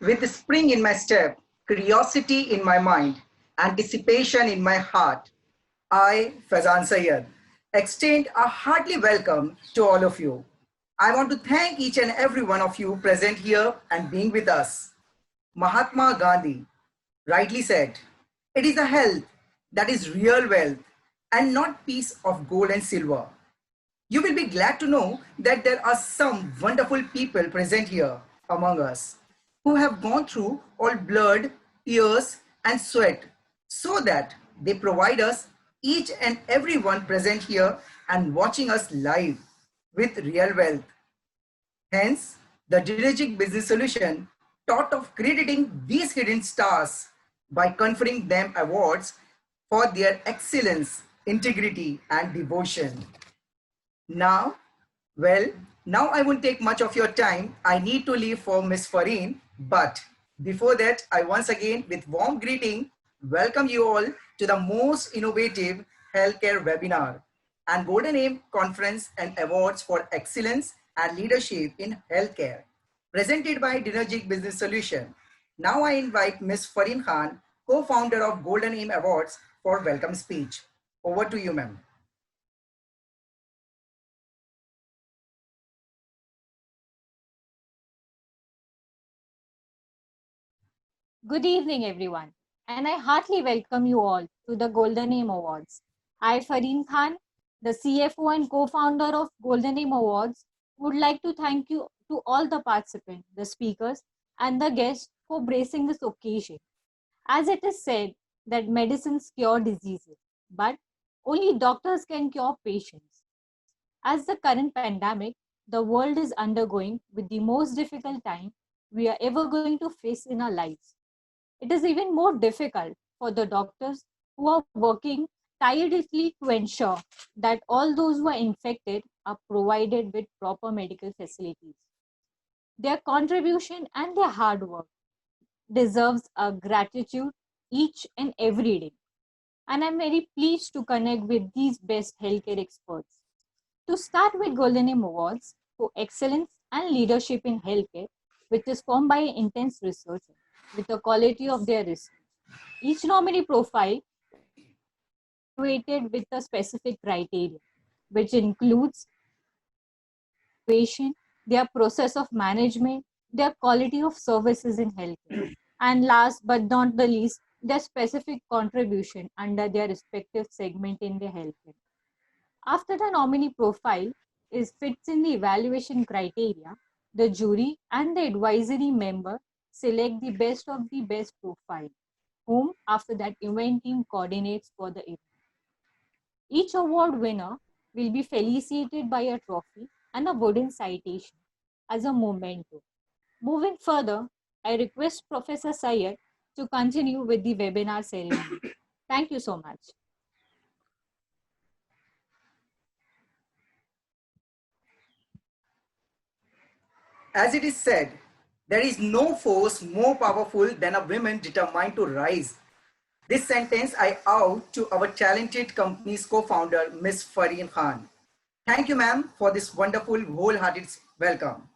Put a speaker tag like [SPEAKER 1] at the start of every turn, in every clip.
[SPEAKER 1] With spring in my step, curiosity in my mind, anticipation in my heart, I, Fazan Sayed, extend a hearty welcome to all of you. I want to thank each and every one of you present here and being with us. Mahatma Gandhi rightly said, it is a health that is real wealth and not piece of gold and silver. You will be glad to know that there are some wonderful people present here among us who have gone through all blood, tears, and sweat so that they provide us, each and every one present here and watching us live, with real wealth. Hence, the Digital Business Solution thought of crediting these hidden stars by conferring them awards for their excellence, integrity, and devotion. Now, well, now I won't take much of your time. I need to leave for Miss Fareen. But before that, I once again, with warm greeting, welcome you all to the most innovative healthcare webinar and Golden Aim Conference and Awards for Excellence and Leadership in Healthcare, presented by Dinergic Business Solution. Now I invite Ms. Fareen Khan, co-founder of Golden Aim Awards, for welcome speech. Over to you, ma'am.
[SPEAKER 2] Good evening, everyone, and I heartily welcome you all to the Golden Aim Awards. I, Fareen Khan, the CFO and co-founder of Golden Aim Awards, would like to thank you to all the participants, the speakers, and the guests for bracing this occasion. As it is said that medicines cure diseases, but only doctors can cure patients. As the current pandemic, the world is undergoing with the most difficult time we are ever going to face in our lives. It is even more difficult for the doctors who are working tirelessly to ensure that all those who are infected are provided with proper medical facilities. Their contribution and their hard work deserves a gratitude each and every day. And I'm very pleased to connect with these best healthcare experts. To start with Golden Aim Awards for Excellence and Leadership in Healthcare, which is formed by intense researchers with the quality of their research. Each nominee profile evaluated with a specific criteria, which includes innovation, their process of management, their quality of services in healthcare, and last but not the least, their specific contribution under their respective segment in the healthcare. After the nominee profile is fits in the evaluation criteria, the jury and the advisory member select the best of the best profile, whom after that event team coordinates for the event. Each award winner will be felicitated by a trophy and a wooden citation as a memento. Moving further, I request Professor Sayed to continue with the webinar ceremony. Thank you so much.
[SPEAKER 1] As it is said, there is no force more powerful than a woman determined to rise. This sentence I owe to our talented company's co-founder, Ms. Fareen Khan. Thank you, ma'am, for this wonderful, wholehearted welcome.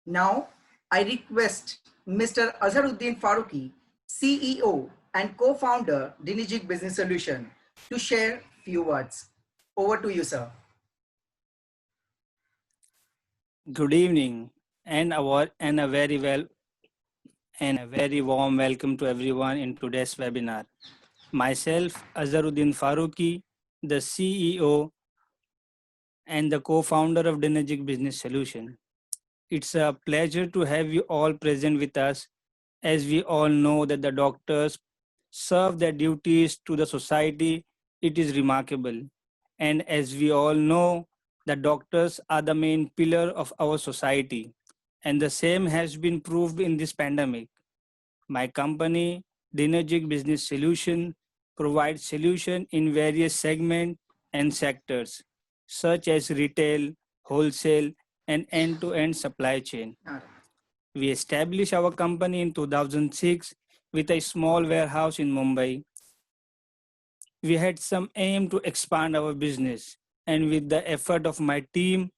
[SPEAKER 1] Now, I request Mr. Azharuddin Faruqi, CEO and co-founder, Dinijik Business Solution, to share few words. Over to you, sir.
[SPEAKER 3] Good evening and a very warm welcome to everyone in today's webinar. Myself, Azharuddin Faruqi, the CEO and the co-founder of Dinergic Business Solution. It's a pleasure to have you all present with us, as we all know that the doctors serve their duties to the society. It is remarkable. And as we all know, the doctors are the main pillar of our society. And the same has been proved in this pandemic. My company, Dinergic Business Solution, provides solutions in various segments and sectors, such as retail, wholesale, and end-to-end supply chain. We established our company in 2006 with a small warehouse in Mumbai. We had some aim to expand our business, and with the effort of my team,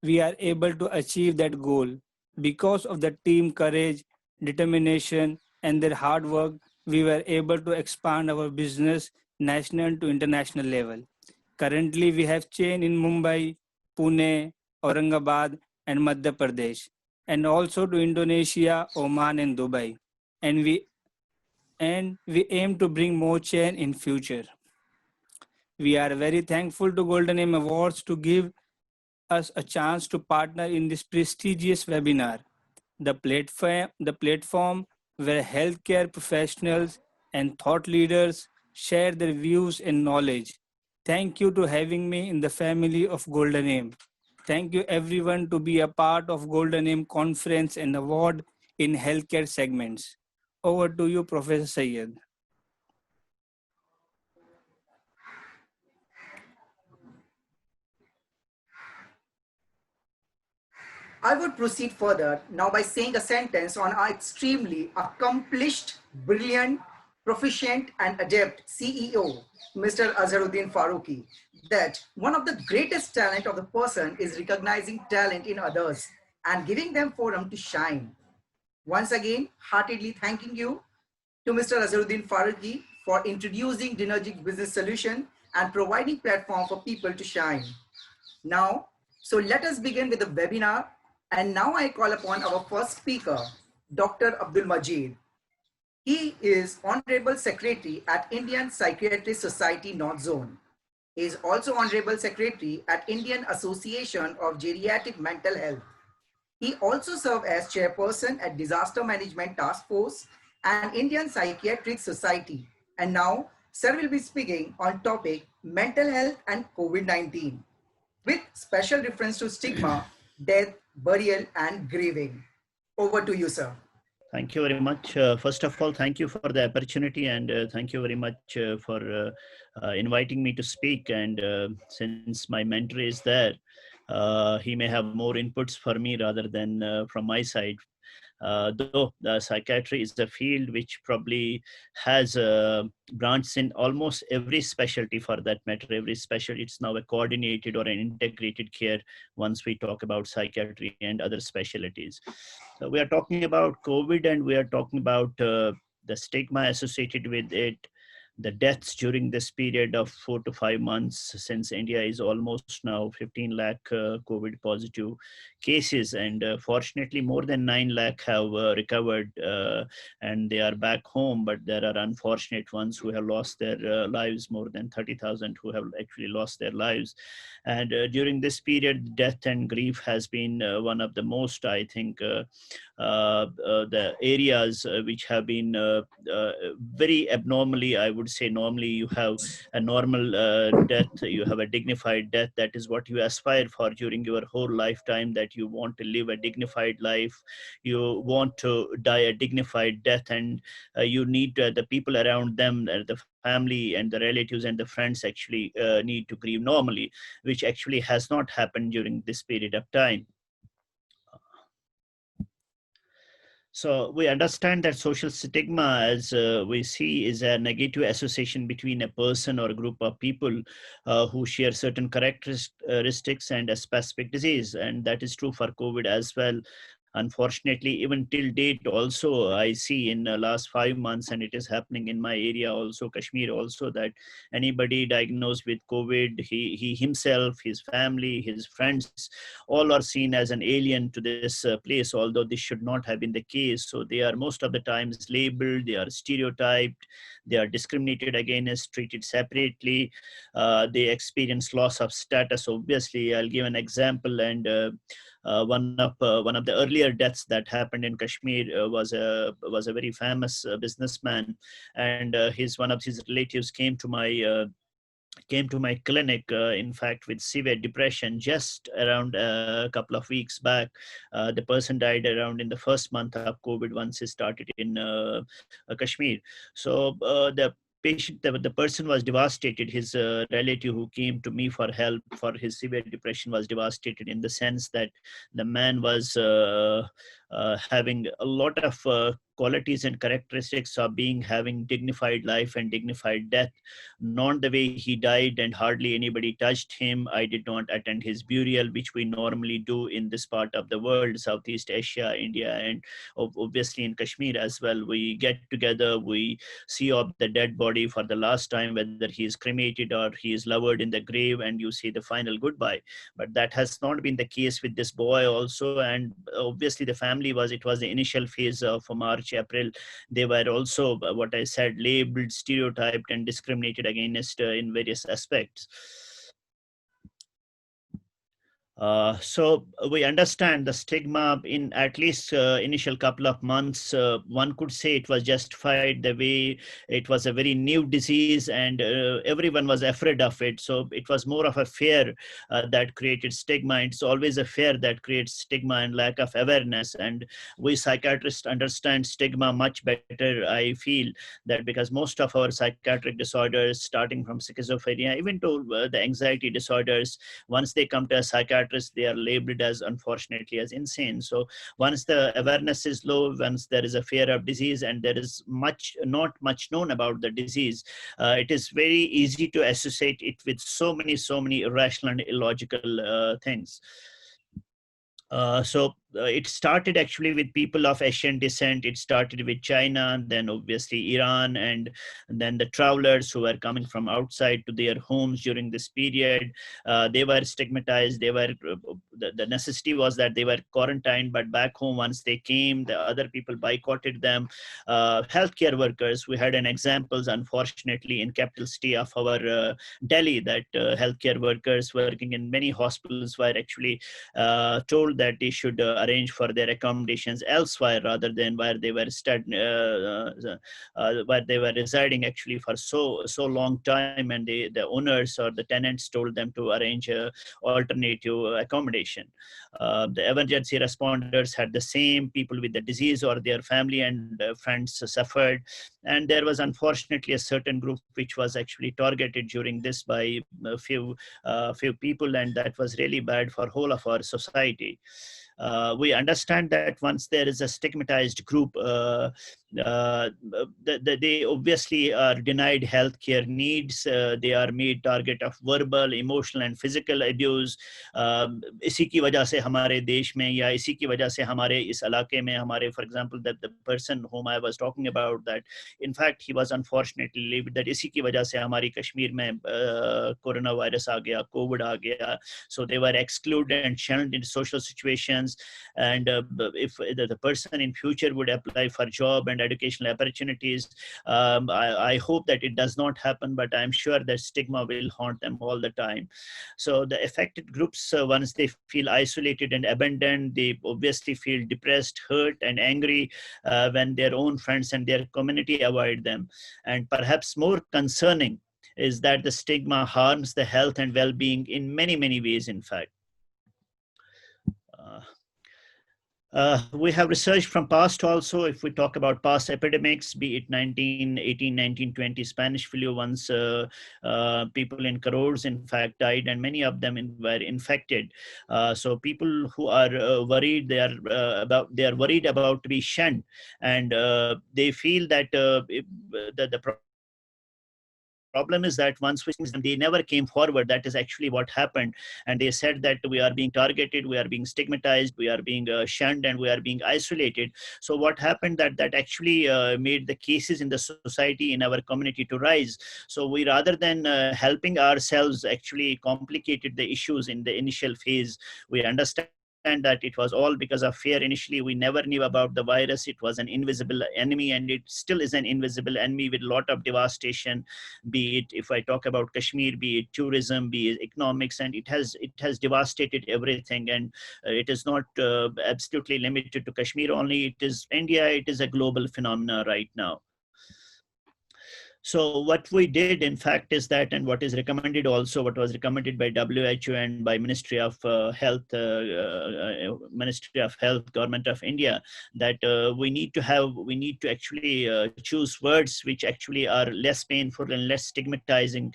[SPEAKER 3] we are able to achieve that goal because of the team courage determination, and their hard work, we were able to expand our business national to international level. Currently, we have chain in Mumbai, Pune, Aurangabad, and Madhya Pradesh, and also to Indonesia, Oman, and Dubai. And we aim to bring more chain in future. We are very thankful to Golden M Awards to give us a chance to partner in this prestigious webinar. The platform where healthcare professionals and thought leaders share their views and knowledge. Thank you to having me in the family of Golden Aim. Thank you everyone to be a part of Golden Aim conference and award in healthcare segments. Over to you, Professor Sayed.
[SPEAKER 1] I would proceed further now by saying a sentence on our extremely accomplished, brilliant, proficient, and adept CEO, Mr. Azharuddin Farooqi, that one of the greatest talent of the person is recognizing talent in others and giving them forum to shine. Once again, heartily thanking you to Mr. Azharuddin Farooqi for introducing Dinergic Business Solution and providing platform for people to shine. Now, so let us begin with the webinar. And now I call upon our first speaker, Dr. Abdul Majid. He is Honorable Secretary at Indian Psychiatrist Society North Zone. He is also Honorable Secretary at Indian Association of Geriatric Mental Health. He also served as Chairperson at Disaster Management Task Force and Indian Psychiatric Society. And now, Sir will be speaking on topic mental health and COVID-19 with special reference to stigma, death, burial, and grieving. Over to you, sir.
[SPEAKER 4] Thank you very much. First of all, thank you for the opportunity, and thank you very much for inviting me to speak. And since my mentor is there, he may have more inputs for me rather than from my side. Though the psychiatry is a field which probably has branches in almost every specialty, for that matter, every specialty. It's now a coordinated or an integrated care once we talk about psychiatry and other specialties. So we are talking about COVID, and we are talking about the stigma associated with it, the deaths during this period of 4 to 5 months, since India is almost now 15 lakh COVID positive cases, and fortunately more than 9 lakh have recovered and they are back home, but there are unfortunate ones who have lost their lives, more than 30,000 who have actually lost their lives. And during this period, death and grief has been one of the most, I think, the areas which have been very abnormally, I would say. Normally you have a normal death, you have a dignified death. That is what you aspire for during your whole lifetime, that you want to live a dignified life, you want to die a dignified death, and you need the people around them, the family and the relatives and the friends actually need to grieve normally, which actually has not happened during this period of time. So we understand that social stigma, as we see, is a negative association between a person or a group of people who share certain characteristics and a specific disease. And that is true for COVID as well. Unfortunately, even till date also, I see in the last 5 months, and it is happening in my area also, Kashmir also, that anybody diagnosed with COVID, he himself, his family, his friends, all are seen as an alien to this place, although this should not have been the case. So they are most of the times labeled, they are stereotyped, they are discriminated against, treated separately, they experience loss of status. Obviously, I'll give an example, and one of the earlier deaths that happened in Kashmir was a very famous businessman, and one of his relatives came to my clinic, in fact, with severe depression just around a couple of weeks back. The person died around in the first month of COVID, once it started in Kashmir. So the patient, the person was devastated. His relative who came to me for help for his severe depression was devastated, in the sense that the man was having a lot of qualities and characteristics of being having dignified life and dignified death, not the way he died and hardly anybody touched him. I did not attend his burial, which we normally do in this part of the world, Southeast Asia, India, and obviously in Kashmir as well. We get together, we see of the dead body for the last time, whether he is cremated or he is lowered in the grave, and you say the final goodbye. But that has not been the case with this boy also. And obviously the family it was the initial phase of March, April. They were also, what I said, labeled, stereotyped, and discriminated against in various aspects. So we understand the stigma in at least initial couple of months. One could say it was justified the way it was a very new disease and everyone was afraid of it. So it was more of a fear that created stigma. It's always a fear that creates stigma and lack of awareness. And we psychiatrists understand stigma much better, I feel, that because most of our psychiatric disorders, starting from schizophrenia, even to the anxiety disorders, once they come to a psychiatrist, they are labeled as, unfortunately, as insane. So once the awareness is low, once there is a fear of disease and there is not much known about the disease, it is very easy to associate it with so many irrational and illogical things. It started actually with people of Asian descent. It started with China, then obviously Iran, and then the travelers who were coming from outside to their homes during this period. They were stigmatized. They were the necessity was that they were quarantined, but back home once they came, the other people boycotted them. Healthcare workers, we had an examples, unfortunately, in capital city of our Delhi, that healthcare workers working in many hospitals were actually told that they should arrange for their accommodations elsewhere rather than where they were where they were residing actually for so long time, and the owners or the tenants told them to arrange alternative accommodation. The emergency responders had the same. People with the disease or their family and friends suffered, and there was unfortunately a certain group which was actually targeted during this by a few people, and that was really bad for whole of our society. We understand that once there is a stigmatized group, they obviously are denied healthcare needs. They are made target of verbal, emotional, and physical abuse. इसी की वजह से हमारे देश में या इसी की वजह से हमारे इस इलाके में हमारे, for example, that the person whom I was talking about, that in fact he was unfortunately lived, that इसी की वजह से हमारी कश्मीर में कोरोना वायरस आ गया, कोविड आ गया. So they were excluded and shunned in social situations. And if the person in future would apply for job and educational opportunities, I hope that it does not happen, but I'm sure that stigma will haunt them all the time. So the affected groups, once they feel isolated and abandoned, they obviously feel depressed, hurt, and angry when their own friends and their community avoid them. And perhaps more concerning is that the stigma harms the health and well-being in many ways, in fact. We have research from past also. If we talk about past epidemics, be it 1918, 1920 Spanish flu, once people in crores, in fact, died, and many of them were infected. So people who are worried, they are worried about to be shunned, and they feel that the problem is that once we them, they never came forward. That is actually what happened. And they said that we are being targeted, we are being stigmatized, we are being shunned, and we are being isolated. So what happened that actually made the cases in the society, in our community, to rise. So we, rather than helping ourselves, actually complicated the issues in the initial phase. We understand that it was all because of fear. Initially, we never knew about the virus. It was an invisible enemy, and it still is an invisible enemy with a lot of devastation, be it, if I talk about Kashmir, be it tourism, be it economics, and it has devastated everything. And it is not absolutely limited to Kashmir only. It is India. It is a global phenomena right now. So what we did, in fact, is that, and what is recommended also, what was recommended by WHO and by Ministry of Health, Ministry of Health, Government of India, that we need to actually choose words which actually are less painful and less stigmatizing.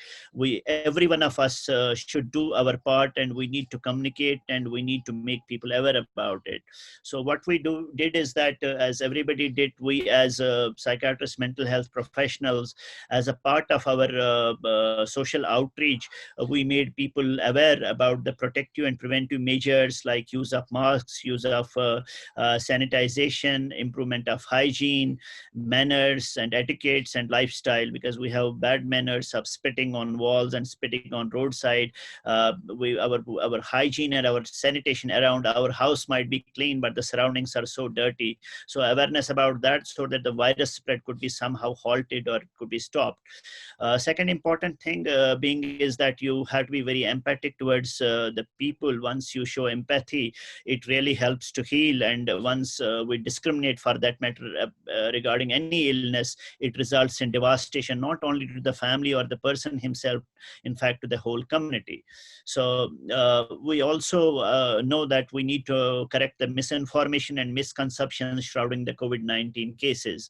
[SPEAKER 4] Every one of us should do our part, and we need to communicate, and we need to make people aware about it. So what we did is that, as everybody did, we as psychiatrists, mental health professionals, as a part of our social outreach, we made people aware about the protective and preventive measures like use of masks, use of sanitization, improvement of hygiene, manners and etiquettes and lifestyle, because we have bad manners of spitting on walls and spitting on roadside. Our hygiene and our sanitation around our house might be clean, but the surroundings are so dirty. So awareness about that, so that the virus spread could be somehow halted or could be stopped. Second important thing being is that you have to be very empathic towards the people. Once you show empathy, it really helps to heal. And once we discriminate, for that matter, regarding any illness, it results in devastation, not only to the family or the person himself, in fact, to the whole community. So we also know that we need to correct the misinformation and misconceptions shrouding the COVID-19 cases.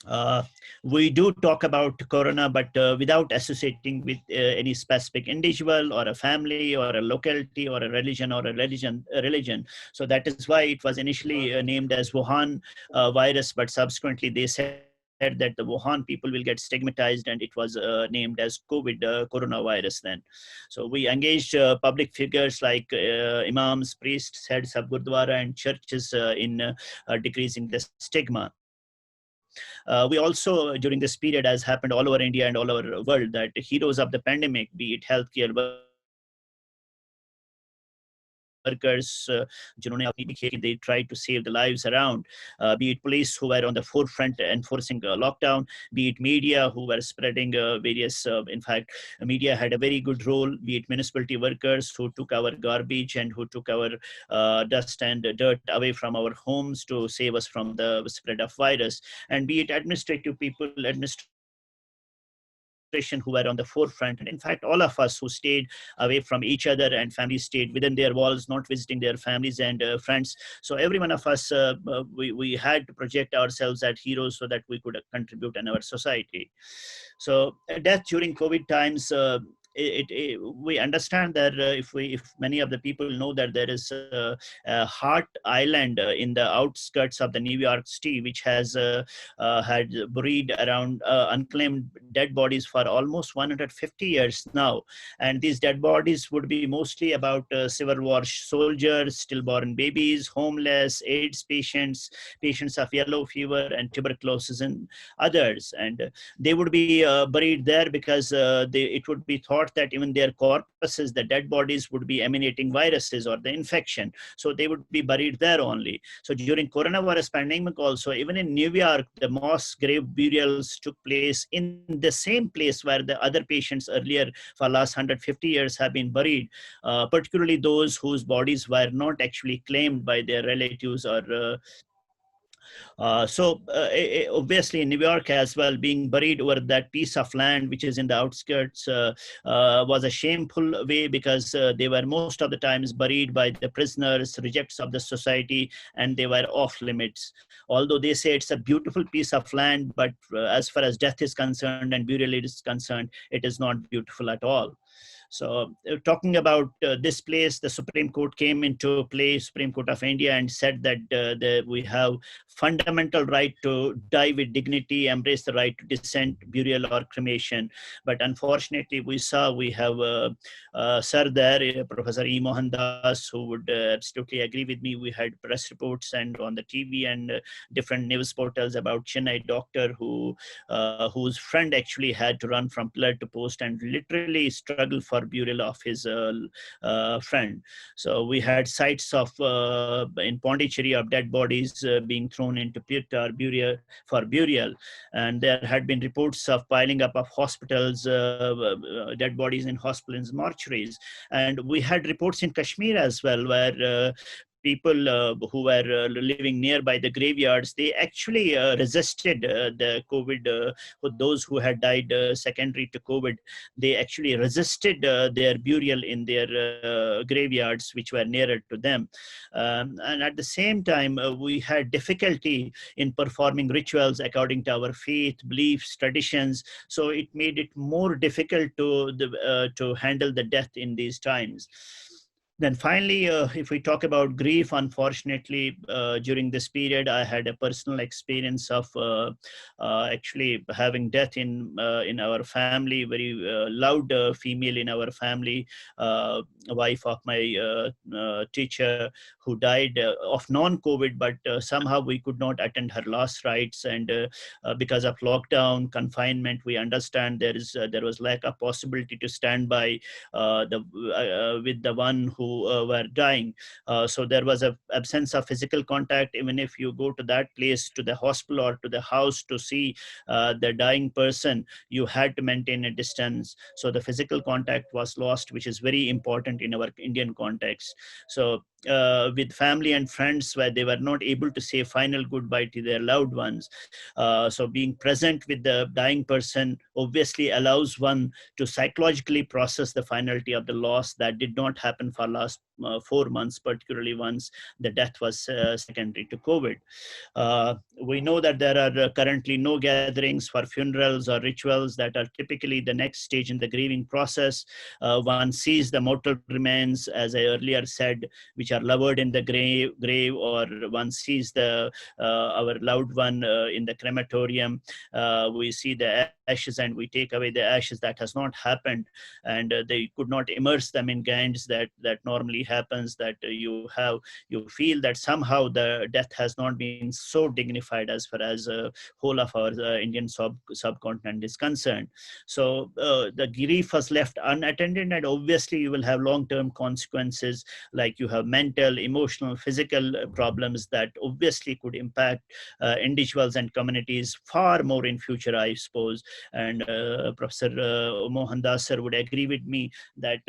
[SPEAKER 4] Uh, we do talk about corona, but without associating with any specific individual or a family or a locality or a religion or a religion. So that is why it was initially named as Wuhan virus, but subsequently they said that the Wuhan people will get stigmatized, and it was named as COVID coronavirus then. So we engaged public figures like imams, priests, heads of gurdwara and churches in decreasing the stigma. We also, during this period, as happened all over India and all over the world, that heroes of the pandemic, be it healthcare workers, जिन्होंने अपनी भी खेती, they tried to save the lives around, be it police who were on the forefront enforcing lockdown, be it media who were spreading in fact, media had a very good role, be it municipality workers who took our garbage and who took our dust and dirt away from our homes to save us from the spread of virus, and be it administrative people, administration who were on the forefront, and in fact, all of us who stayed away from each other, and families stayed within their walls, not visiting their families and friends. So every one of us, we had to project ourselves as heroes so that we could contribute in our society. So death during COVID times, we understand that if many of the people know that there is a Hart Island in the outskirts of the New York City, which has had buried around unclaimed dead bodies for almost 150 years now. And these dead bodies would be mostly about Civil War soldiers, stillborn babies, homeless, AIDS patients, patients of yellow fever and tuberculosis, and others. And they would be buried there because it would be thought that even their corpses, the dead bodies, would be emanating viruses or the infection. So they would be buried there only. So during coronavirus pandemic also, even in New York, the mass grave burials took place in the same place where the other patients earlier for last 150 years have been buried, particularly those whose bodies were not actually claimed by their relatives or obviously in New York as well, being buried over that piece of land which is in the outskirts was a shameful way, because they were most of the times buried by the prisoners, rejects of the society, and they were off limits. Although they say it's a beautiful piece of land, but as far as death is concerned and burial is concerned, it is not beautiful at all. So talking about this place, the Supreme Court came into play, Supreme Court of India, and said that we have fundamental right to die with dignity, embrace the right to dissent, burial or cremation. But unfortunately, we have sir there, Professor E. Mohan Das, who would absolutely agree with me. We had press reports and on the TV and different news portals about Chennai doctor whose friend actually had to run from pillar to post and literally struggle for burial of his friend. So we had sites of in Pondicherry of dead bodies being thrown into pit or for burial, and there had been reports of piling up of hospitals, dead bodies in hospitals, mortuaries, and we had reports in Kashmir as well, where people who were living nearby the graveyards, they actually resisted the COVID. Those who had died secondary to COVID, they actually resisted their burial in their graveyards, which were nearer to them. And at the same time, we had difficulty in performing rituals according to our faith, beliefs, traditions. So it made it more difficult to handle the death in these times. Then finally, if we talk about grief, unfortunately, during this period, I had a personal experience of actually having death in our family. Very loud female in our family, wife of my teacher, who died of non-COVID, but somehow we could not attend her last rites, and because of lockdown, confinement, we understand there was lack of possibility to stand by with the one who were dying. So there was a absence of physical contact. Even if you go to that place, to the hospital or to the house to see the dying person, you had to maintain a distance. So the physical contact was lost, which is very important in our Indian context. So with family and friends, where they were not able to say final goodbye to their loved ones. So being present with the dying person obviously allows one to psychologically process the finality of the loss that did not happen for last 4 months, particularly once the death was secondary to COVID. We know that there are currently no gatherings for funerals or rituals that are typically the next stage in the grieving process. One sees the mortal remains, as I earlier said, which are lowered in the grave, or one sees our loved one in the crematorium. We see the ashes and we take away the ashes. That has not happened, and they could not immerse them in gands that normally happens, that you feel that somehow the death has not been so dignified as far as whole of our Indian subcontinent is concerned. So the grief was left unattended, and obviously you will have long-term consequences, like you have mental, emotional, physical problems that obviously could impact individuals and communities far more in future, I suppose. And Professor Mohan Das sir would agree with me that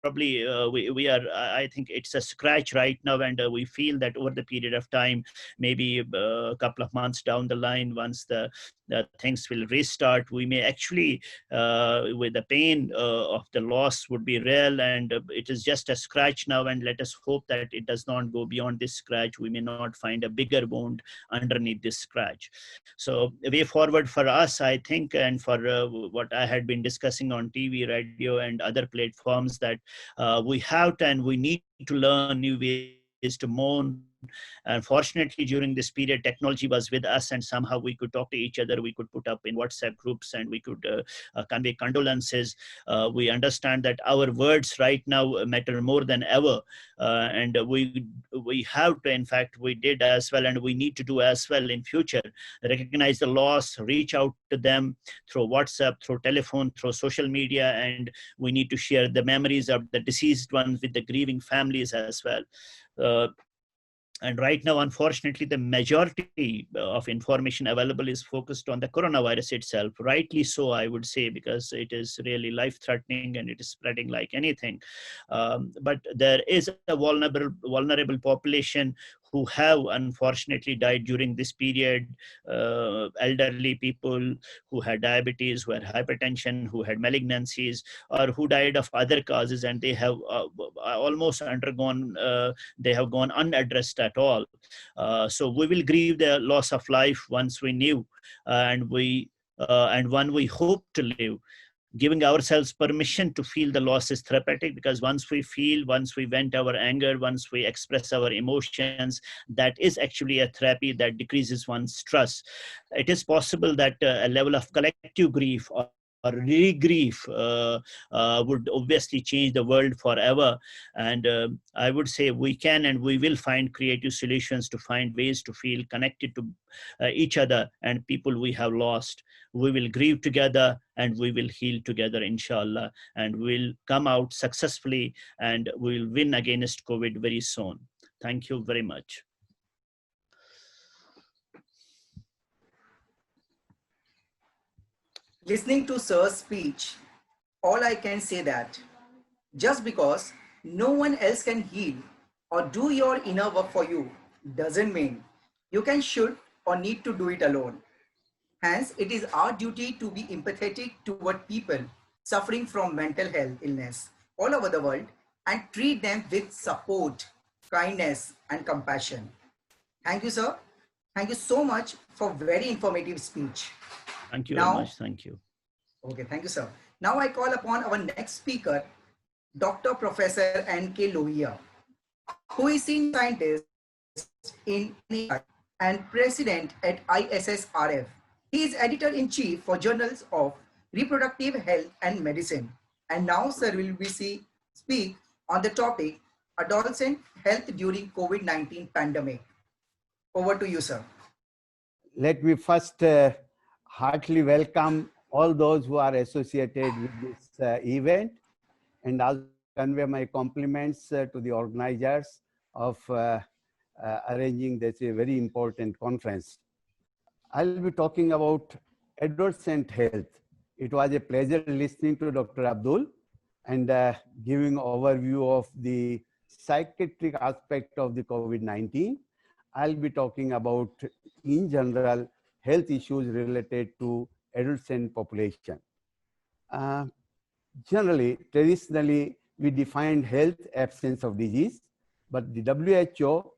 [SPEAKER 4] probably we are, I think it's a scratch right now, and we feel that over the period of time, maybe a couple of months down the line, once the things will restart, we may actually, with the pain of the loss would be real, and it is just a scratch now, and let us hope that it does not go beyond this scratch. We may not find a bigger wound underneath this scratch. So a way forward for us, I think, and for what I had been discussing on TV, radio, and other platforms, that we have to and we need to learn new ways to mourn. And fortunately, during this period, technology was with us, and somehow we could talk to each other. We could put up in WhatsApp groups, and we could convey condolences. We understand that our words right now matter more than ever, and we have to, in fact, we did as well, and we need to do as well in future. Recognize the loss, reach out to them through WhatsApp, through telephone, through social media, and we need to share the memories of the deceased ones with the grieving families as well. And right now, unfortunately, the majority of information available is focused on the coronavirus itself. Rightly so, I would say, because it is really life-threatening and it is spreading like anything. But there is a vulnerable population who have unfortunately died during this period. Elderly people who had diabetes, who had hypertension, who had malignancies, or who died of other causes, and they have almost undergone, they have gone unaddressed at all. So we will grieve the loss of life once we knew, and one we hope to live, giving ourselves permission to feel the loss is therapeutic, because once we vent our anger, once we express our emotions, that is actually a therapy that decreases one's stress. It is possible that a level of collective grief or re-grief would obviously change the world forever. And I would say we can and we will find creative solutions to find ways to feel connected to each other and people we have lost. We will grieve together and we will heal together, inshallah, and we'll come out successfully and we'll win against COVID very soon. Thank you very much.
[SPEAKER 1] Listening to Sir's speech, all I can say that just because no one else can heal, or do your inner work for you doesn't mean you can, should, or need to do it alone. Hence, it is our duty to be empathetic toward people suffering from mental health illness all over the world and treat them with support, kindness, and compassion. Thank you, sir. Thank you so much for very informative speech.
[SPEAKER 4] Thank you very
[SPEAKER 1] Now,
[SPEAKER 4] much. Thank you.
[SPEAKER 1] okay, thank you, sir. Now I call upon our next speaker, Dr. Professor N.K. Lohia, who is senior scientist in NAI and president at ISSRF. He is editor-in-chief for Journals of Reproductive Health and Medicine. And now, sir, will we speak on the topic adolescent health during COVID-19 pandemic. Over to you, sir.
[SPEAKER 5] Let me first heartily welcome all those who are associated with this event, and also convey my compliments to the organizers of arranging this very important conference. I'll be talking about adolescent health. It was a pleasure listening to Dr. Abdul and giving overview of the psychiatric aspect of the COVID-19. I'll be talking about, in general, health issues related to adolescent population. Generally, traditionally, we defined health absence of disease, but the WHO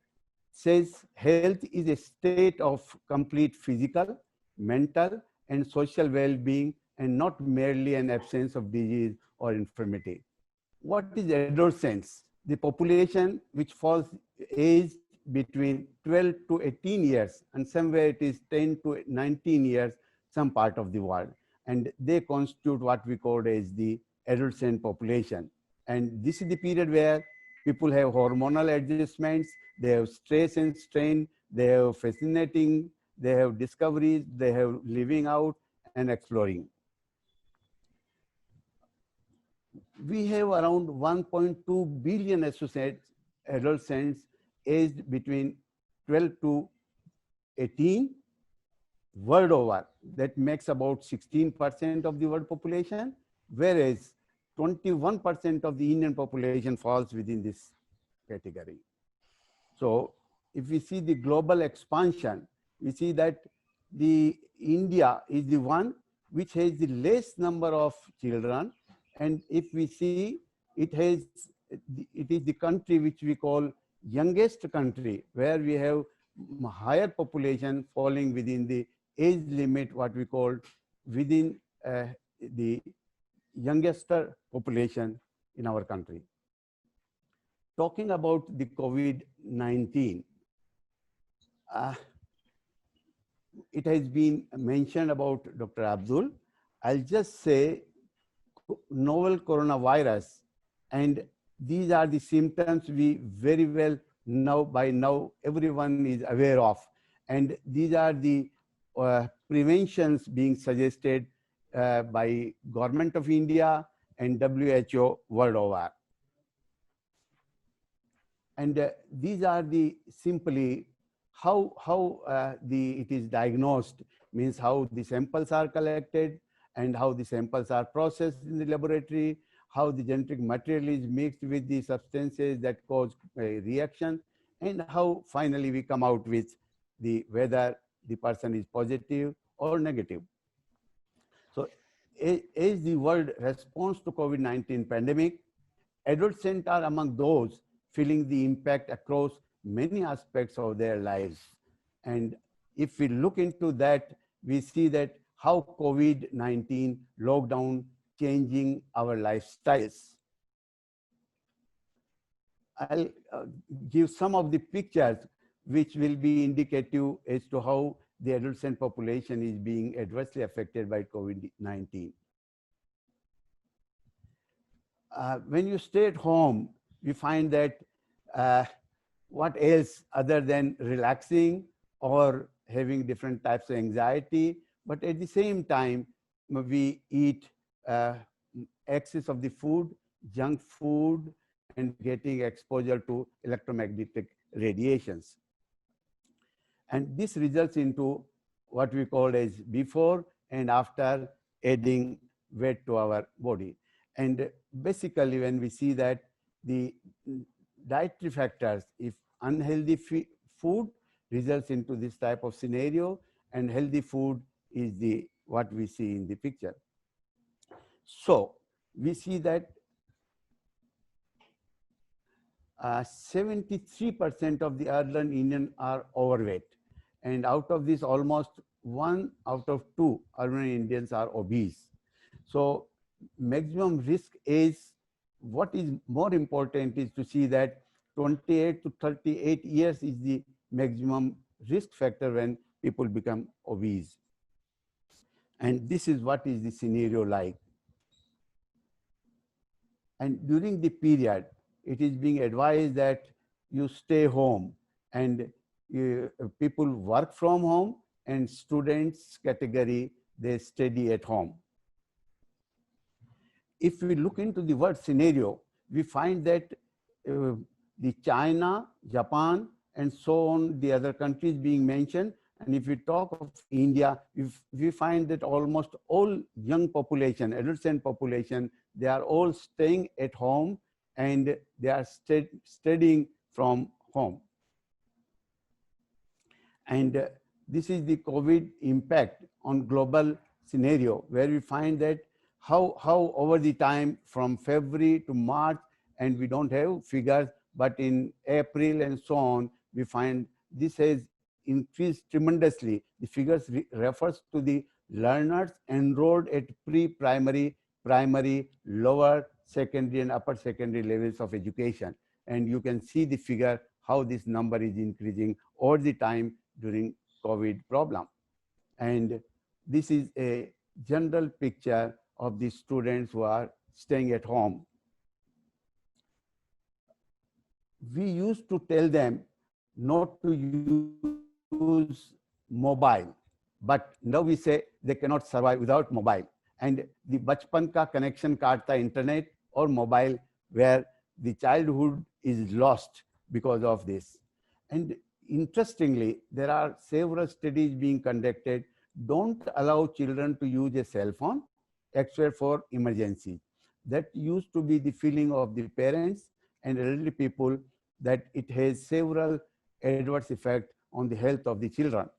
[SPEAKER 5] says health is a state of complete physical, mental, and social well-being, and not merely an absence of disease or infirmity. What is adolescence? The population which falls aged between 12 to 18 years, and somewhere it is 10 to 19 years, some part of the world. And they constitute what we call as the adolescent population. And this is the period where people have hormonal adjustments, they have stress and strain, they have fascinating, they have discoveries, they have living out and exploring. We have around 1.2 billion associated adolescents aged between 12 to 18 world over. That makes about 16% of the world population, whereas 21% of the Indian population falls within this category. So if we see the global expansion, we see that the India is the one which has the least number of children. And if we see, it is the country which we call youngest country, where we have higher population falling within the age limit, what we call within the youngest population in our country. Talking about the COVID-19, it has been mentioned about Dr. Abdul. I'll just say novel coronavirus, and these are the symptoms we very well know by now everyone is aware of, and these are the preventions being suggested by Government of India and WHO world over. And these are the simply how it is diagnosed, means how the samples are collected and how the samples are processed in the laboratory, how the genetic material is mixed with the substances that cause a reaction, and how finally we come out with the whether the person is positive or negative. So as the world responds to COVID-19 pandemic, adolescents are among those feeling the impact across many aspects of their lives. And if we look into that, we see that how COVID-19 lockdown changing our lifestyles. I'll give some of the pictures which will be indicative as to how the adolescent population is being adversely affected by COVID-19. When you stay at home, we find that what else other than relaxing or having different types of anxiety, but at the same time, we eat excess of the food, junk food, and getting exposure to electromagnetic radiations. And this results into what we call as before and after adding weight to our body. And basically, when we see that the dietary factors. If unhealthy food results into this type of scenario, and healthy food is the what we see in the picture. So we see that 73% of the urban Indians are overweight, and out of this, almost 1 out of 2 urban Indians are obese. So maximum risk is, what is more important is to see that 28 to 38 years is the maximum risk factor when people become obese. And this is what is the scenario like. And during the period, it is being advised that you stay home, and people work from home, and students category, they study at home. If we look into the world scenario, we find that the China, Japan, and so on, the other countries being mentioned. And if we talk of India, we find that almost all young population, adolescent population, they are all staying at home, and they are studying from home. And this is the COVID impact on global scenario, where we find that how over the time from February to March, and we don't have figures, but in April and so on, we find this has increased tremendously. The figures refers to the learners enrolled at pre-primary, primary, lower secondary and upper secondary levels of education. And you can see the figure, how this number is increasing all the time during COVID problem. And this is a general picture of the students who are staying at home. We used to tell them not to use mobile, but now we say they cannot survive without mobile. And the bachpan ka connection kaata internet or mobile, where the childhood is lost because of this. And interestingly, there are several studies being conducted. Don't allow children to use a cell phone except for emergency. That used to be the feeling of the parents and elderly people, that it has several adverse effects on the health of the children.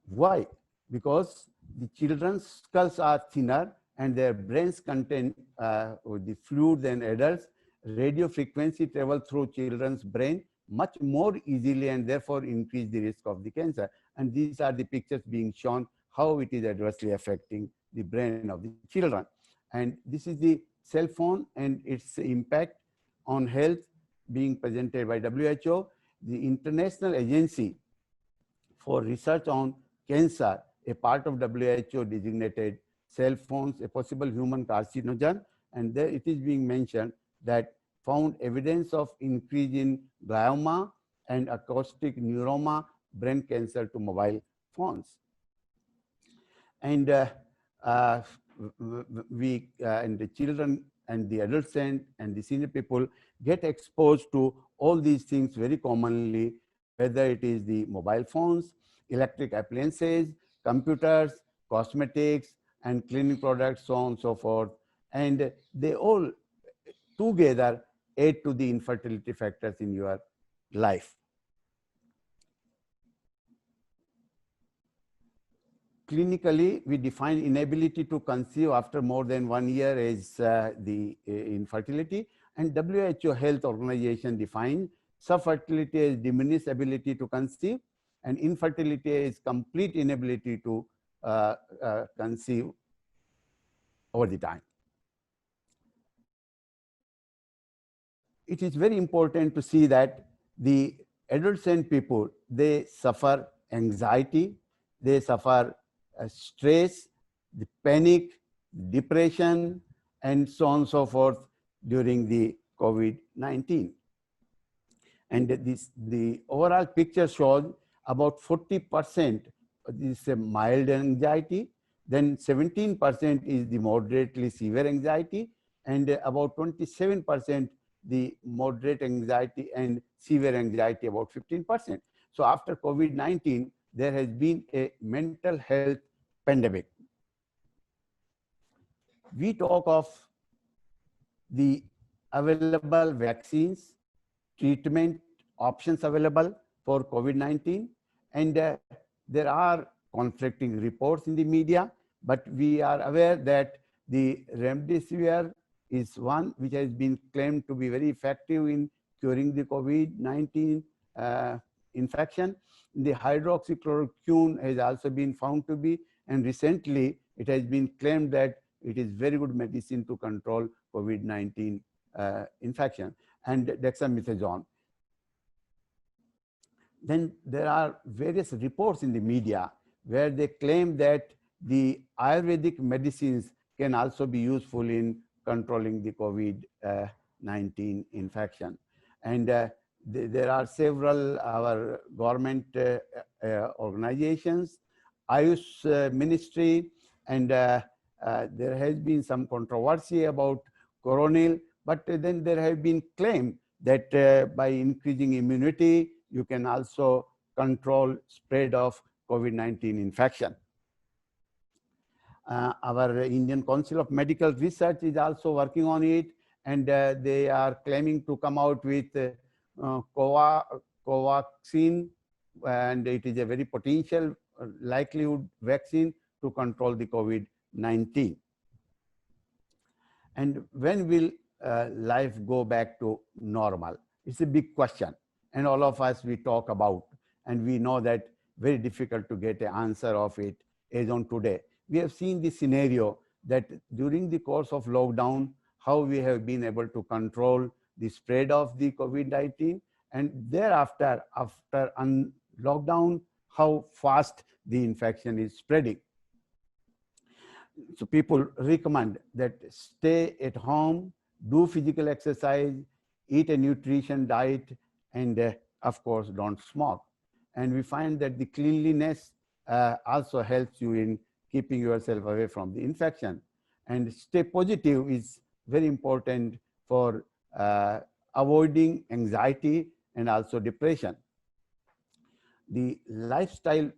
[SPEAKER 5] Why? Because the children's skulls are thinner and their brains contain the fluid than adults. Radio frequency travel through children's brain much more easily, and therefore increase the risk of the cancer. And these are the pictures being shown, how it is adversely affecting the brain of the children. And this is the cell phone and its impact on health being presented by WHO. The International Agency for Research on Cancer, a part of WHO, designated cell phones a possible human carcinogen, and there it is being mentioned that found evidence of increase in glioma and acoustic neuroma, brain cancer to mobile phones. And and the children and the adolescent and the senior people get exposed to all these things very commonly, whether it is the mobile phones, electric appliances, computers, cosmetics, and cleaning products, so on and so forth. And they all together aid to the infertility factors in your life. Clinically, we define inability to conceive after more than 1 year as the infertility, and WHO Health Organization defines subfertility as diminished ability to conceive, and infertility is complete inability to conceive over the time. It is very important to see that the adolescent people, they suffer anxiety, they suffer stress, the panic, depression, and so on and so forth during the COVID-19. And the overall picture shows about 40% is a mild anxiety, then 17% is the moderately severe anxiety, and about 27% the moderate anxiety, and severe anxiety about 15%. So after COVID-19, there has been a mental health pandemic. We talk of the available vaccines, treatment options available for COVID-19, and there are conflicting reports in the media, but we are aware that the remdesivir is one which has been claimed to be very effective in curing the COVID-19 infection. The hydroxychloroquine has also been found to be, and recently it has been claimed that it is very good medicine to control COVID-19 infection, and dexamethasone. Then there are various reports in the media where they claim that the Ayurvedic medicines can also be useful in controlling the COVID-19 infection. And there are several our government organizations, Ayush Ministry, and there has been some controversy about coronil, but then there have been claims that by increasing immunity, you can also control spread of COVID-19 infection. Our Indian Council of Medical Research is also working on it, and they are claiming to come out with Covaxin, and it is a very potential likelihood vaccine to control the COVID-19. And when will life go back to normal? It's a big question. And all of us, we talk about, and we know that very difficult to get an answer of it as on today. We have seen this scenario that during the course of lockdown, how we have been able to control the spread of the COVID-19, and thereafter, after lockdown, how fast the infection is spreading. So people recommend that stay at home, do physical exercise, eat a nutrition diet, and of course, don't smoke. And we find that the cleanliness also helps you in keeping yourself away from the infection. And stay positive is very important for avoiding anxiety and also depression. The lifestyle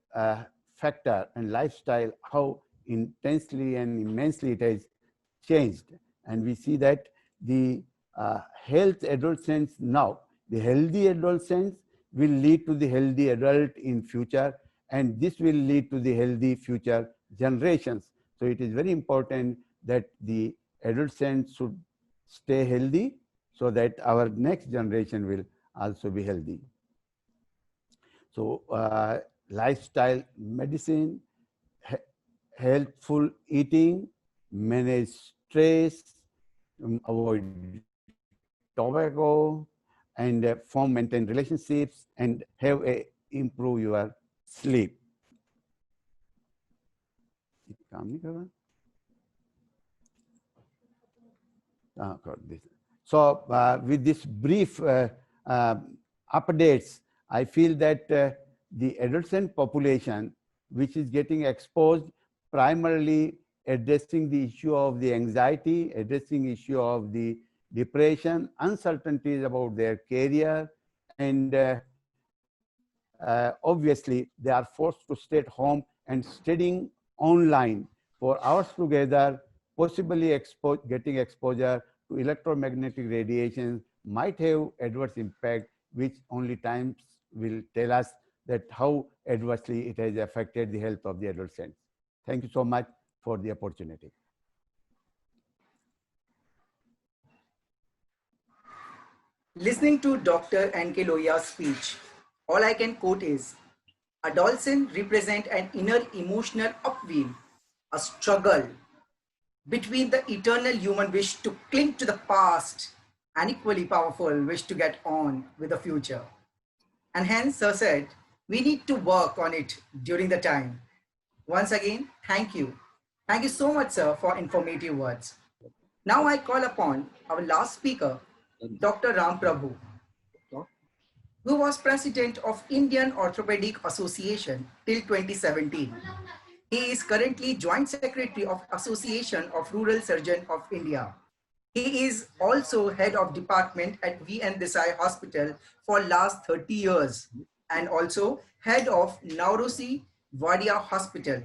[SPEAKER 5] factor and lifestyle, how intensely and immensely it has changed. And we see that the health adolescents now, the healthy adolescents will lead to the healthy adult in future, and this will lead to the healthy future generations. So it is very important that the adolescents should stay healthy so that our next generation will also be healthy. So lifestyle medicine, healthful eating, manage stress, avoid tobacco, and form maintain relationships, and have a improve your sleep. So with this brief updates, I feel that the adolescent population, which is getting exposed, primarily addressing the issue of the anxiety, addressing issue of the depression, uncertainties about their career, and obviously they are forced to stay at home and studying online for hours together, possibly getting exposure to electromagnetic radiation might have adverse impact, which only time will tell us that how adversely it has affected the health of the adolescents. Thank you so much for the opportunity.
[SPEAKER 1] Listening to Dr. N.K. Lohia's speech, all I can quote is, adolescents represent an inner emotional upwheel, a struggle between the eternal human wish to cling to the past and equally powerful wish to get on with the future. And hence, Sir said, we need to work on it during the time. Once again, thank you. Thank you so much, sir, for informative words. Now I call upon our last speaker, Dr. Ram Prabhu, who was president of Indian Orthopaedic Association till 2017. He is currently Joint Secretary of Association of Rural Surgeons of India. He is also head of department at V.N. Desai Hospital for last 30 years and also head of Naurosi Wadia Hospital,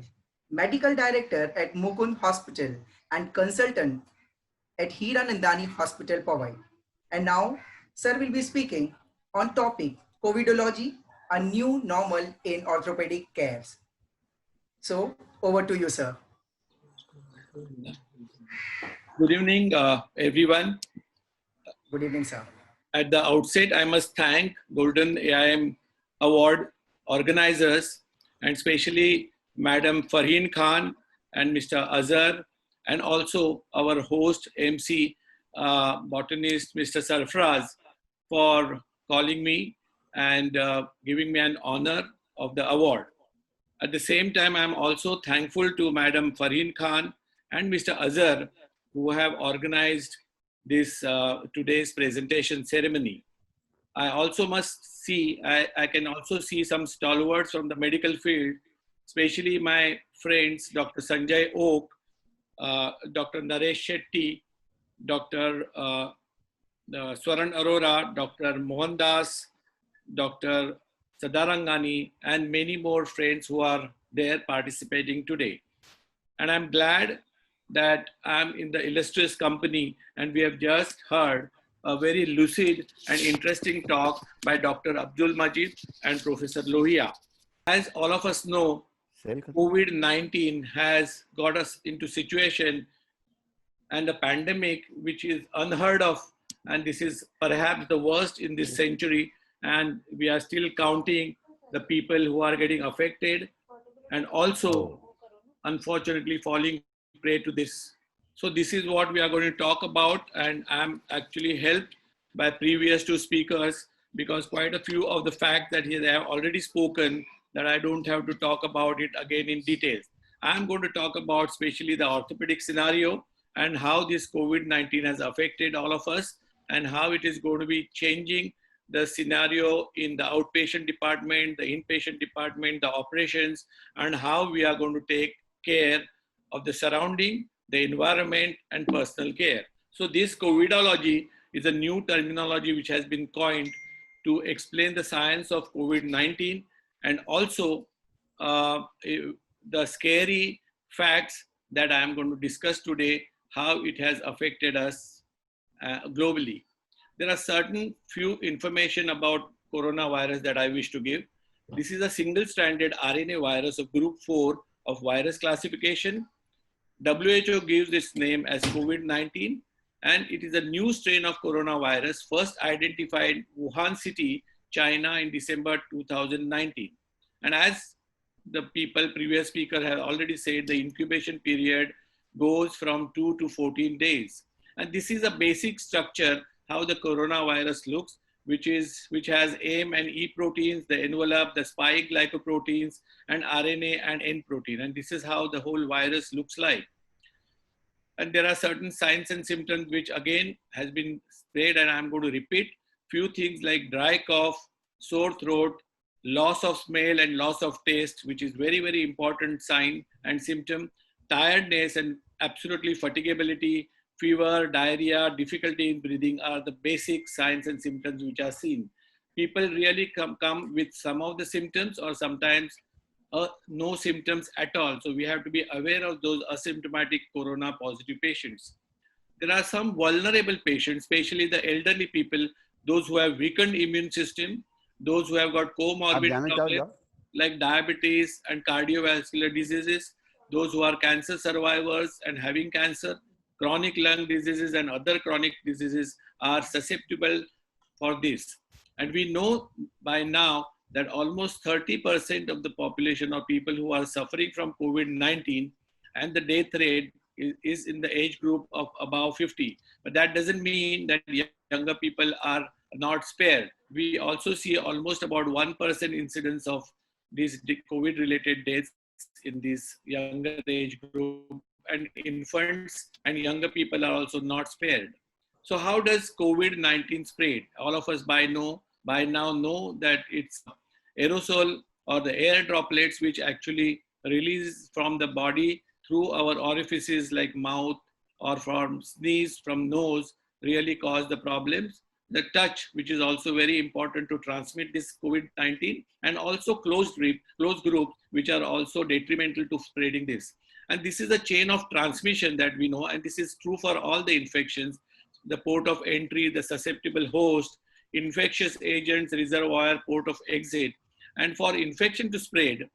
[SPEAKER 1] medical director at Mukund Hospital and consultant at Hiranandani Hospital, Powai. And now, sir will be speaking on topic COVIDology, a new normal in orthopedic cares. So, over to you, sir.
[SPEAKER 6] Good evening, everyone.
[SPEAKER 1] Good evening, sir.
[SPEAKER 6] At the outset, I must thank Golden AIM Award organizers and especially Madam Farheen Khan and Mr. Azhar, and also our host, MC, botanist, Mr. Sarfraz, for calling me and giving me an honor of the award. At the same time, I'm also thankful to Madam Farheen Khan and Mr. Azhar, who have organized this today's presentation ceremony. I also must see, I can also see some stalwarts from the medical field, especially my friends, Dr. Sanjay Oak, Dr. Naresh Shetty, Dr. Swaran Arora, Dr. Mohandas, Dr. Sadarangani, and many more friends who are there participating today. And I'm glad that I'm in the illustrious company, and we have just heard a very lucid and interesting talk by Dr. Abdul Majid and Professor Lohia. As all of us know, COVID-19 has got us into situation and a pandemic which is unheard of, and this is perhaps the worst in this century, and we are still counting the people who are getting affected and also unfortunately falling prey to this. So this is what we are going to talk about, and I'm actually helped by previous two speakers because quite a few of the facts that they have already spoken that I don't have to talk about it again in details. I'm going to talk about especially the orthopedic scenario and how this COVID-19 has affected all of us and how it is going to be changing the scenario in the outpatient department, the inpatient department, the operations, and how we are going to take care of the surrounding, the environment, and personal care. So this COVIDology is a new terminology which has been coined to explain the science of COVID-19 and also the scary facts that I am going to discuss today, how it has affected us globally. There are certain few information about coronavirus that I wish to give. This is a single-stranded RNA virus of group 4 of virus classification. WHO gives its name as COVID-19, and it is a new strain of coronavirus first identified in Wuhan City, China in December 2019. And as the previous speaker have already said, the incubation period goes from 2 to 14 days. And this is a basic structure how the coronavirus looks, which has M and E proteins, the envelope, the spike glycoproteins, and RNA and N protein. And this is how the whole virus looks like. And there are certain signs and symptoms which again has been said, and I'm going to repeat. Few things like dry cough, sore throat, loss of smell and loss of taste, which is very, very important sign and symptom, tiredness and absolutely fatigability, fever, diarrhea, difficulty in breathing are the basic signs and symptoms which are seen. People really come with some of the symptoms or sometimes no symptoms at all. So we have to be aware of those asymptomatic corona positive patients. There are some vulnerable patients, especially the elderly people, those who have weakened immune system, those who have got comorbid problems like diabetes and cardiovascular diseases, those who are cancer survivors and having cancer, chronic lung diseases and other chronic diseases are susceptible for this. And we know by now that almost 30% of the population of people who are suffering from COVID-19 and the death rate is in the age group of above 50. But that doesn't mean that younger people are not spared. We also see almost about 1% incidence of these COVID-related deaths in this younger age group, and infants and younger people are also not spared. So how does COVID-19 spread? All of us by now know that it's aerosol or the air droplets which actually release from the body through our orifices like mouth or from sneeze from nose really cause the problems. The touch, which is also very important to transmit this COVID-19, and also closed groups, which are also detrimental to spreading this. And this is a chain of transmission that we know, and this is true for all the infections. the port of entry, the susceptible host, infectious agents, reservoir, port of exit. And for infection to spread,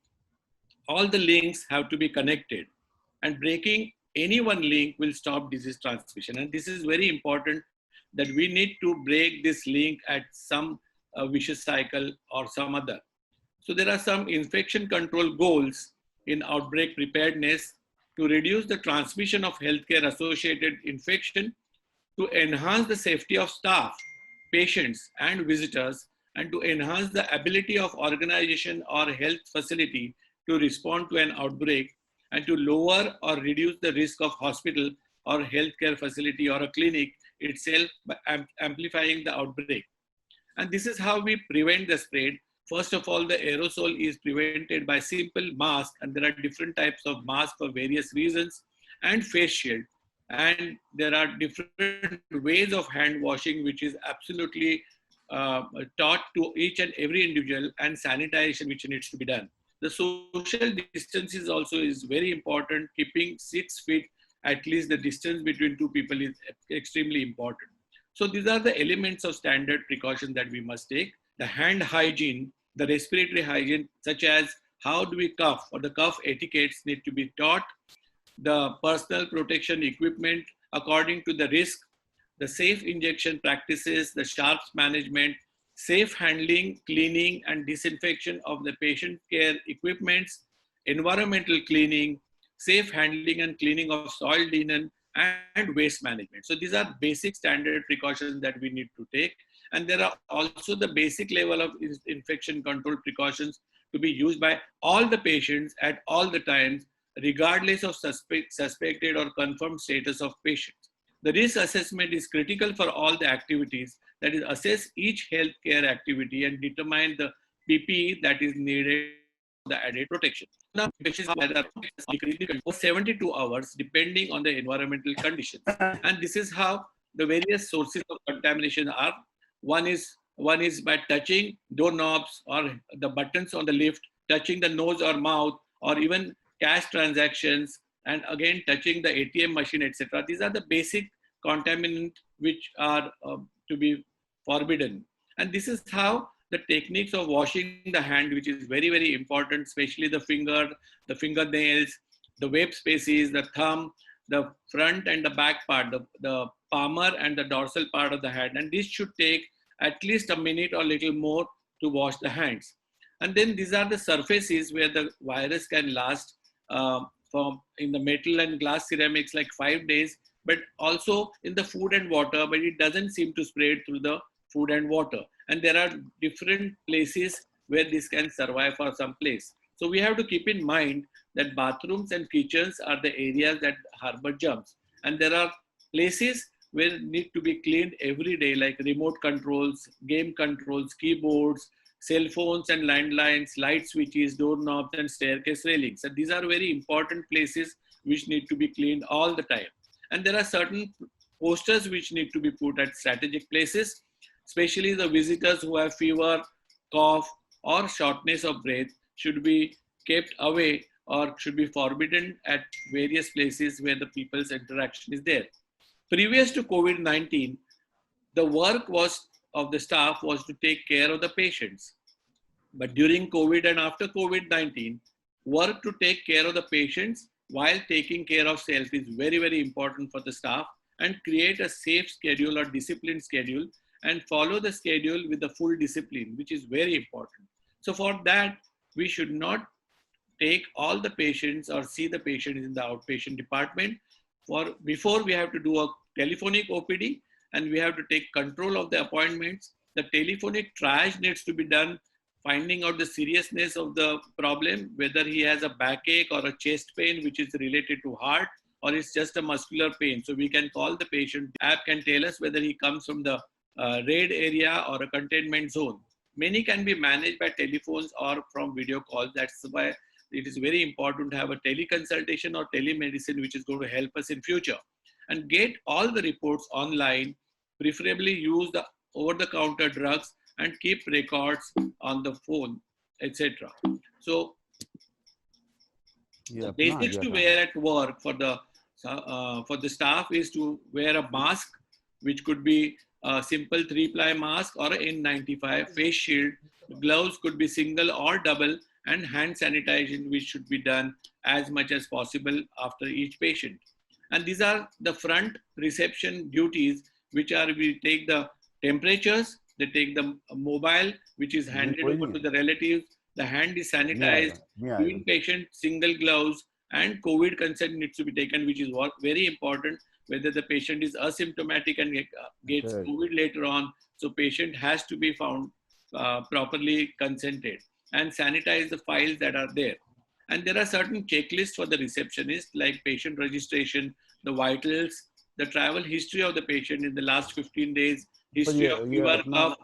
[SPEAKER 6] all the links have to be connected, and breaking any one link will stop disease transmission. And this is very important, that we need to break this link at some vicious cycle or some other. So there are some infection control goals in outbreak preparedness to reduce the transmission of healthcare associated infection, to enhance the safety of staff, patients, and visitors, and to enhance the ability of organization or health facility to respond to an outbreak, and to lower or reduce the risk of hospital or healthcare facility or a clinic itself by amplifying the outbreak. And this is how we prevent the spread. First of all, the aerosol is prevented by simple mask, and there are different types of masks for various reasons, and face shield. And there are different ways of hand washing, which is absolutely taught to each and every individual, and sanitation which needs to be done. The social distance is also very important. Keeping 6 feet, at least the distance between two people, is extremely important. So these are the elements of standard precaution that we must take. The hand hygiene, the respiratory hygiene, such as how do we cough, or the cough etiquettes need to be taught. The personal protection equipment according to the risk, the safe injection practices, the sharps management, safe handling, cleaning and disinfection of the patient care equipments, environmental cleaning, safe handling and cleaning of soil linen, and waste management. So these are basic standard precautions that we need to take. And there are also the basic level of infection control precautions to be used by all the patients at all the times, regardless of suspected or confirmed status of patients. The risk assessment is critical for all the activities, that is, assess each healthcare activity and determine the PPE that is needed for the added protection. Now, infections for 72 hours, depending on the environmental conditions. And this is how the various sources of contamination are. One is by touching doorknobs or the buttons on the lift, touching the nose or mouth, or even cash transactions, and again touching the ATM machine, etc. These are the basic contaminants which are to be forbidden. And this is how the techniques of washing the hand, which is very, very important, especially the finger, the fingernails, the web spaces, the thumb, the front and the back part, the palmar and the dorsal part of the hand. And this should take at least a minute or little more to wash the hands. And then these are the surfaces where the virus can last in the metal and glass ceramics like 5 days, but also in the food and water, but it doesn't seem to spread through the food and water. And there are different places where this can survive for some place. So we have to keep in mind that bathrooms and kitchens are the areas that harbor germs. And there are places where need to be cleaned every day, like remote controls, game controls, keyboards, cell phones and landlines, light switches, doorknobs, and staircase railings. And these are very important places which need to be cleaned all the time. And there are certain posters which need to be put at strategic places, especially the visitors who have fever, cough, or shortness of breath should be kept away or should be forbidden at various places where the people's interaction is there. Previous to COVID-19, the work of the staff was to take care of the patients. But during COVID and after COVID-19, work to take care of the patients while taking care of self is very, very important for the staff, and create a safe schedule or disciplined schedule and follow the schedule with the full discipline, which is very important. So for that, we should not take all the patients or see the patients in the outpatient department. Before we have to do a telephonic OPD, and we have to take control of the appointments. The telephonic triage needs to be done, finding out the seriousness of the problem, whether he has a backache or a chest pain which is related to heart, or it's just a muscular pain. So we can call the patient. The app can tell us whether he comes from the red area or a containment zone. Many can be managed by telephones or from video calls. That's why it is very important to have a teleconsultation or telemedicine, which is going to help us in future. And get all the reports online, preferably use the over-the-counter drugs, and keep records on the phone, etc. So the basics to wear at work for the staff is to wear a mask which could be a simple 3-ply mask or an N95 face shield. Gloves could be single or double, and hand sanitization, which should be done as much as possible after each patient. And these are the front reception duties, which are we take the temperatures, they take the mobile, which is handed over to the relatives, the hand is sanitized, giving patient single gloves, and COVID consent needs to be taken, which is what very important, whether the patient is asymptomatic and gets COVID later on. So patient has to be found properly consented, and sanitize the files that are there. And there are certain checklists for the receptionist, like patient registration, the vitals, the travel history of the patient in the last 15 days, history of fever, cough,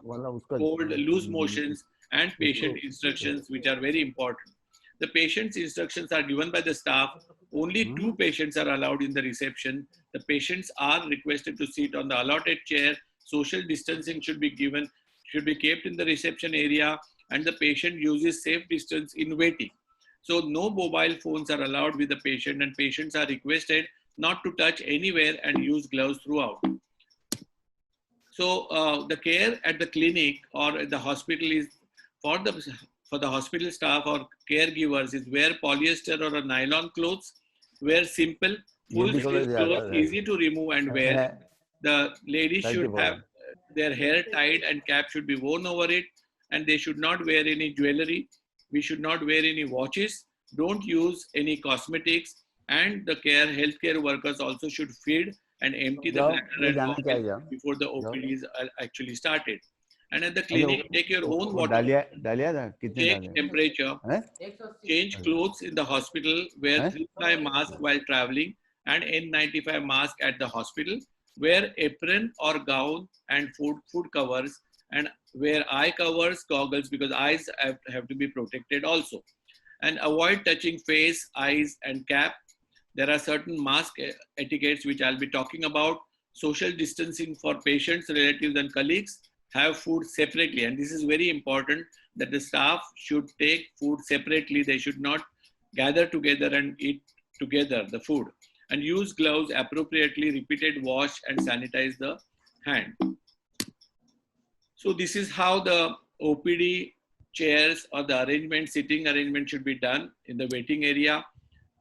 [SPEAKER 6] cold, loose motions, and patient instructions, which are very important. The patient's instructions are given by the staff. Only 2 patients are allowed in the reception. The patients are requested to sit on the allotted chair. Social distancing should be given, should be kept in the reception area, and the patient uses safe distance in waiting. So no mobile phones are allowed with the patient, and patients are requested not to touch anywhere and use gloves throughout. So the care at the clinic or at the hospital is for the hospital staff or caregivers is wear polyester or a nylon clothes, wear simple full sleeve clothes, easy to remove and wear. The ladies should have their hair tied and cap should be worn over it, and they should not wear any jewelry. We should not wear any watches. Don't use any cosmetics, and the healthcare workers also should feed and empty the bladder and bowel before the OPDs are actually started. And at the clinic, take your own water, take temperature, change clothes in the hospital, wear 3-ply mask while traveling and N95 mask at the hospital, wear apron or gown and food covers, and wear eye covers, goggles, because eyes have to be protected also. And avoid touching face, eyes, and cap. There are certain mask etiquettes which I'll be talking about. Social distancing for patients, relatives, and colleagues. Have food separately, and this is very important that the staff should take food separately. They should not gather together and eat together the food. And use gloves appropriately, repeated wash and sanitize the hand. So this is how the OPD chairs or the arrangement, sitting arrangement should be done in the waiting area.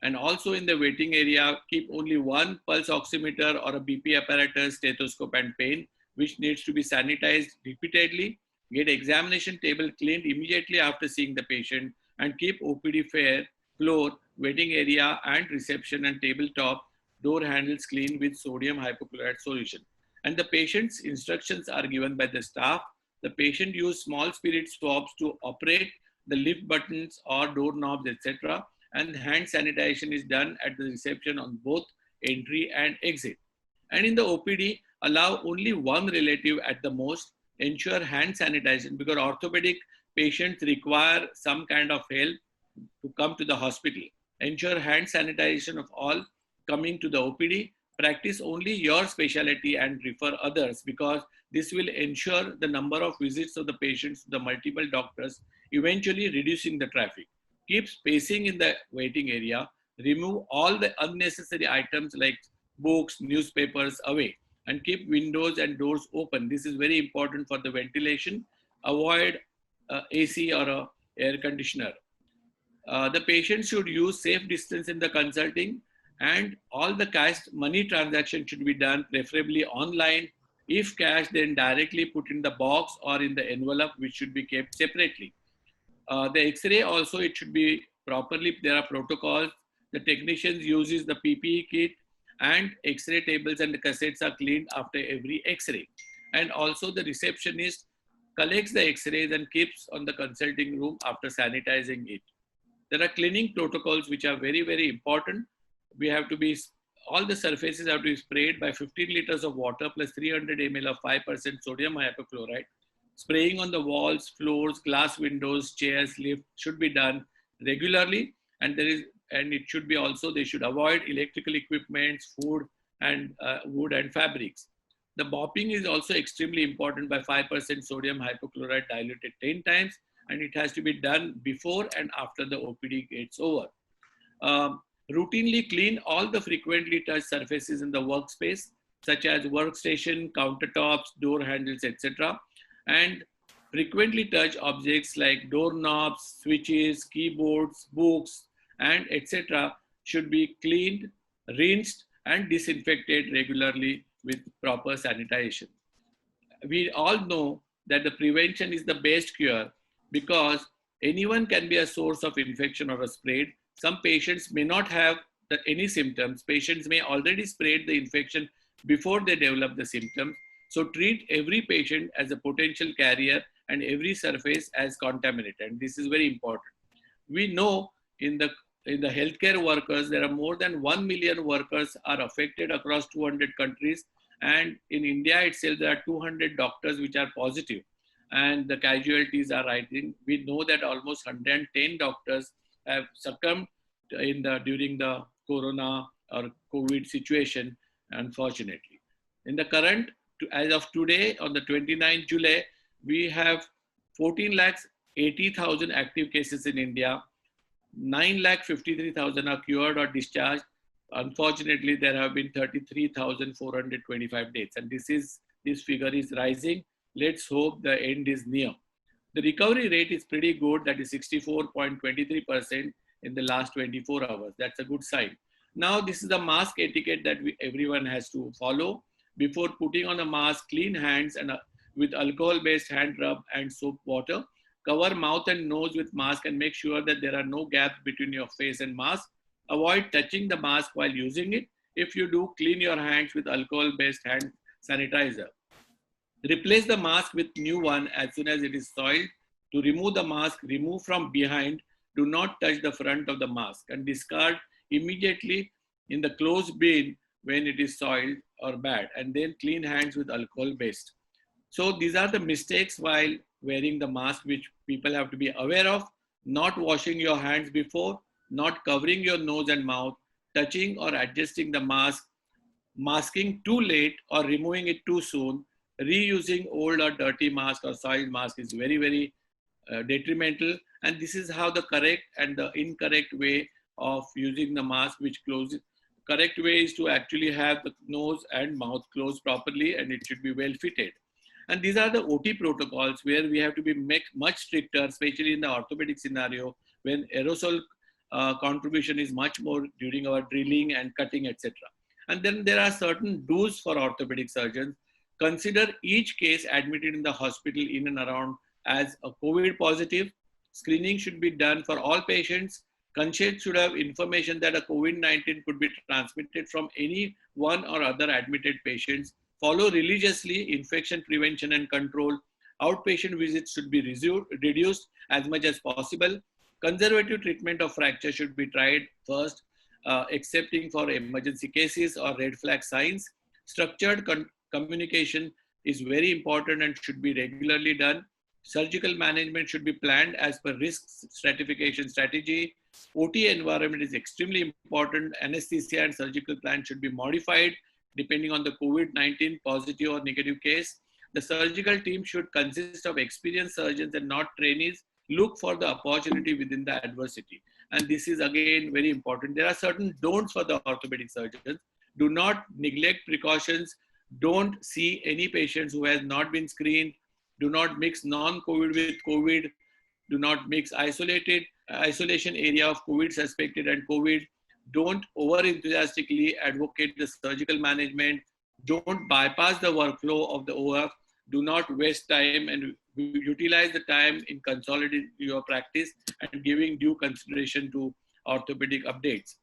[SPEAKER 6] And also in the waiting area, keep only one pulse oximeter or a BP apparatus, stethoscope, and pen, which needs to be sanitized repeatedly. Get examination table cleaned immediately after seeing the patient, and keep OPD floor, waiting area, and reception and tabletop door handles clean with sodium hypochlorite solution. And the patient's instructions are given by the staff. The patient use small spirit swabs to operate the lift buttons or doorknobs, etc. And hand sanitation is done at the reception on both entry and exit. And in the OPD, allow only one relative at the most. Ensure hand sanitation, because orthopedic patients require some kind of help to come to the hospital. Ensure hand sanitation of all coming to the OPD. Practice only your specialty and refer others, because this will ensure the number of visits of the patients to the multiple doctors, eventually reducing the traffic. Keep spacing in the waiting area. Remove all the unnecessary items like books, newspapers away, and keep windows and doors open. This is very important for the ventilation. Avoid AC or a air conditioner. The patient should use safe distance in the consulting, and all the cash money transaction should be done preferably online. If cash, then directly put in the box or in the envelope, which should be kept separately. The X-ray also, it should be properly, there are protocols. The technicians uses the PPE kit, and X-ray tables and the cassettes are cleaned after every X-ray. And also the receptionist collects the X-rays and keeps on the consulting room after sanitizing it. There are cleaning protocols which are very, very important. We have to be, all the surfaces have to be sprayed by 15 liters of water plus 300 ml of 5% sodium hypochlorite. Spraying on the walls, floors, glass windows, chairs, lift should be done regularly. And it should be also, they should avoid electrical equipments, food, and wood and fabrics. The mopping is also extremely important by 5% sodium hypochlorite diluted 10 times, and it has to be done before and after the OPD gets over. Routinely clean all the frequently touched surfaces in the workspace. such as workstation, countertops, door handles, etc. And frequently touch objects like doorknobs, switches, keyboards, books, and etc. should be cleaned, rinsed, and disinfected regularly with proper sanitation. We all know that the prevention is the best cure because anyone can be a source of infection or a spread. Some patients may not have any symptoms. Patients may already spread the infection before they develop the symptoms. So treat every patient as a potential carrier and every surface as contaminated. And this is very important. We know in the healthcare workers, there are more than 1 million workers are affected across 200 countries. And in India itself, there are 200 doctors which are positive and the casualties are rising. We know that almost 110 doctors have succumbed during the corona or COVID situation, unfortunately. In the current, as of today, on the 29th July, we have 14,80,000 active cases in India. 9,53,000 are cured or discharged. Unfortunately, there have been 33,425 deaths, and this figure is rising. Let's hope the end is near. The recovery rate is pretty good, that is 64.23% in the last 24 hours. That's a good sign. Now, this is the mask etiquette that everyone has to follow. Before putting on a mask, clean hands and with alcohol-based hand rub and soap water. Cover mouth and nose with mask and make sure that there are no gaps between your face and mask. Avoid touching the mask while using it. If you do, clean your hands with alcohol-based hand sanitizer. Replace the mask with new one as soon as it is soiled. To remove the mask, remove from behind. Do not touch the front of the mask and discard immediately in the closed bin when it is soiled or bad, and then clean hands with alcohol-based. So these are the mistakes while wearing the mask which people have to be aware of. Not washing your hands before, not covering your nose and mouth, touching or adjusting the mask, masking too late or removing it too soon, reusing old or dirty mask or soiled mask is very, very detrimental. And this is how the correct and the incorrect way of using the mask which closes. Correct way is to actually have the nose and mouth closed properly, and it should be well fitted. And these are the OT protocols where we have to be much stricter, especially in the orthopedic scenario when aerosol contribution is much more during our drilling and cutting, etc. And then there are certain do's for orthopedic surgeons. Consider each case admitted in the hospital in and around as a COVID positive. Screening should be done for all patients. Conscience should have information that a COVID-19 could be transmitted from any one or other admitted patients. Follow religiously infection prevention and control. Outpatient visits should be reduced as much as possible. Conservative treatment of fracture should be tried first, excepting for emergency cases or red flag signs. Structured communication is very important and should be regularly done. Surgical management should be planned as per risk stratification strategy. OT environment is extremely important. Anesthesia and surgical plan should be modified depending on the COVID-19 positive or negative case. The surgical team should consist of experienced surgeons and not trainees. Look for the opportunity within the adversity. And this is again very important. There are certain don'ts for the orthopedic surgeons. Do not neglect precautions. Don't see any patients who has not been screened. Do not mix non-COVID with COVID. Do not mix isolation area of COVID suspected and COVID. Don't over-enthusiastically advocate the surgical management. Don't bypass the workflow of the OF. Do not waste time and utilize the time in consolidating your practice and giving due consideration to orthopedic updates.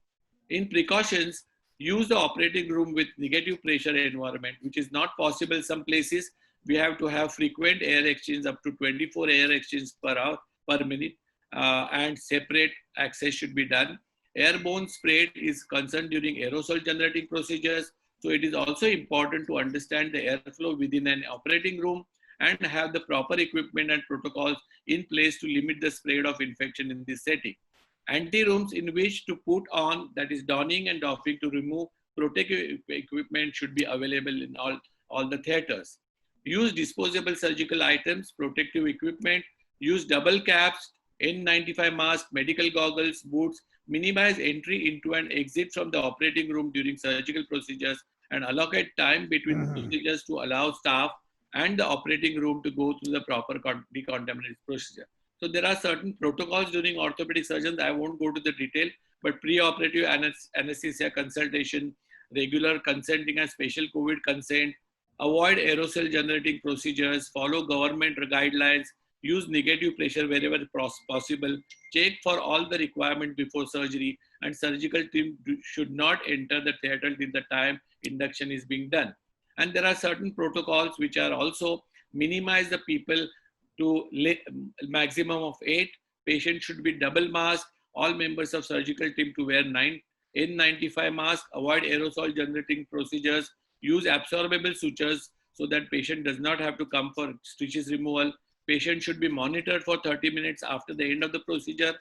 [SPEAKER 6] In precautions, use the operating room with negative pressure environment, which is not possible some places. We have to have frequent air exchange, up to 24 air exchanges per hour, per minute, and separate access should be done. Airborne spread is concerned during aerosol generating procedures. So it is also important to understand the airflow within an operating room and have the proper equipment and protocols in place to limit the spread of infection in this setting. Anti-rooms in which to put on, that is donning and doffing to remove protective equipment, should be available in all the theaters. Use disposable surgical items, protective equipment, use double caps, N95 mask, medical goggles, boots. Minimize entry into and exit from the operating room during surgical procedures and allocate time between procedures to allow staff and the operating room to go through the proper decontamination procedure. So there are certain protocols during orthopedic surgeons. I won't go to the detail, but pre-operative anesthesia consultation, regular consenting and special COVID consent, avoid aerosol generating procedures, follow government guidelines, use negative pressure wherever possible, check for all the requirements before surgery, and surgical team should not enter the theater till the time induction is being done. And there are certain protocols which are also minimize the people to maximum of 8. Patient should be double masked. All members of surgical team to wear N95 mask, avoid aerosol generating procedures, use absorbable sutures so that patient does not have to come for stitches removal. Patient should be monitored for 30 minutes after the end of the procedure.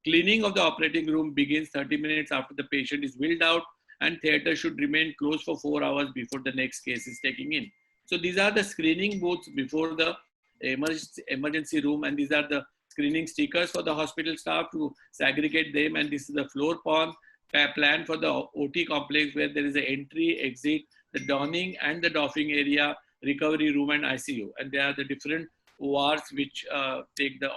[SPEAKER 6] Cleaning of the operating room begins 30 minutes after the patient is wheeled out, and theater should remain closed for 4 hours before the next case is taken in. So these are the screening booths before the emergency room, and these are the screening stickers for the hospital staff to segregate them, and this is the floor plan for the OT complex where there is an entry, exit, the donning and the doffing area, recovery room and ICU, and there are the different ORs which take the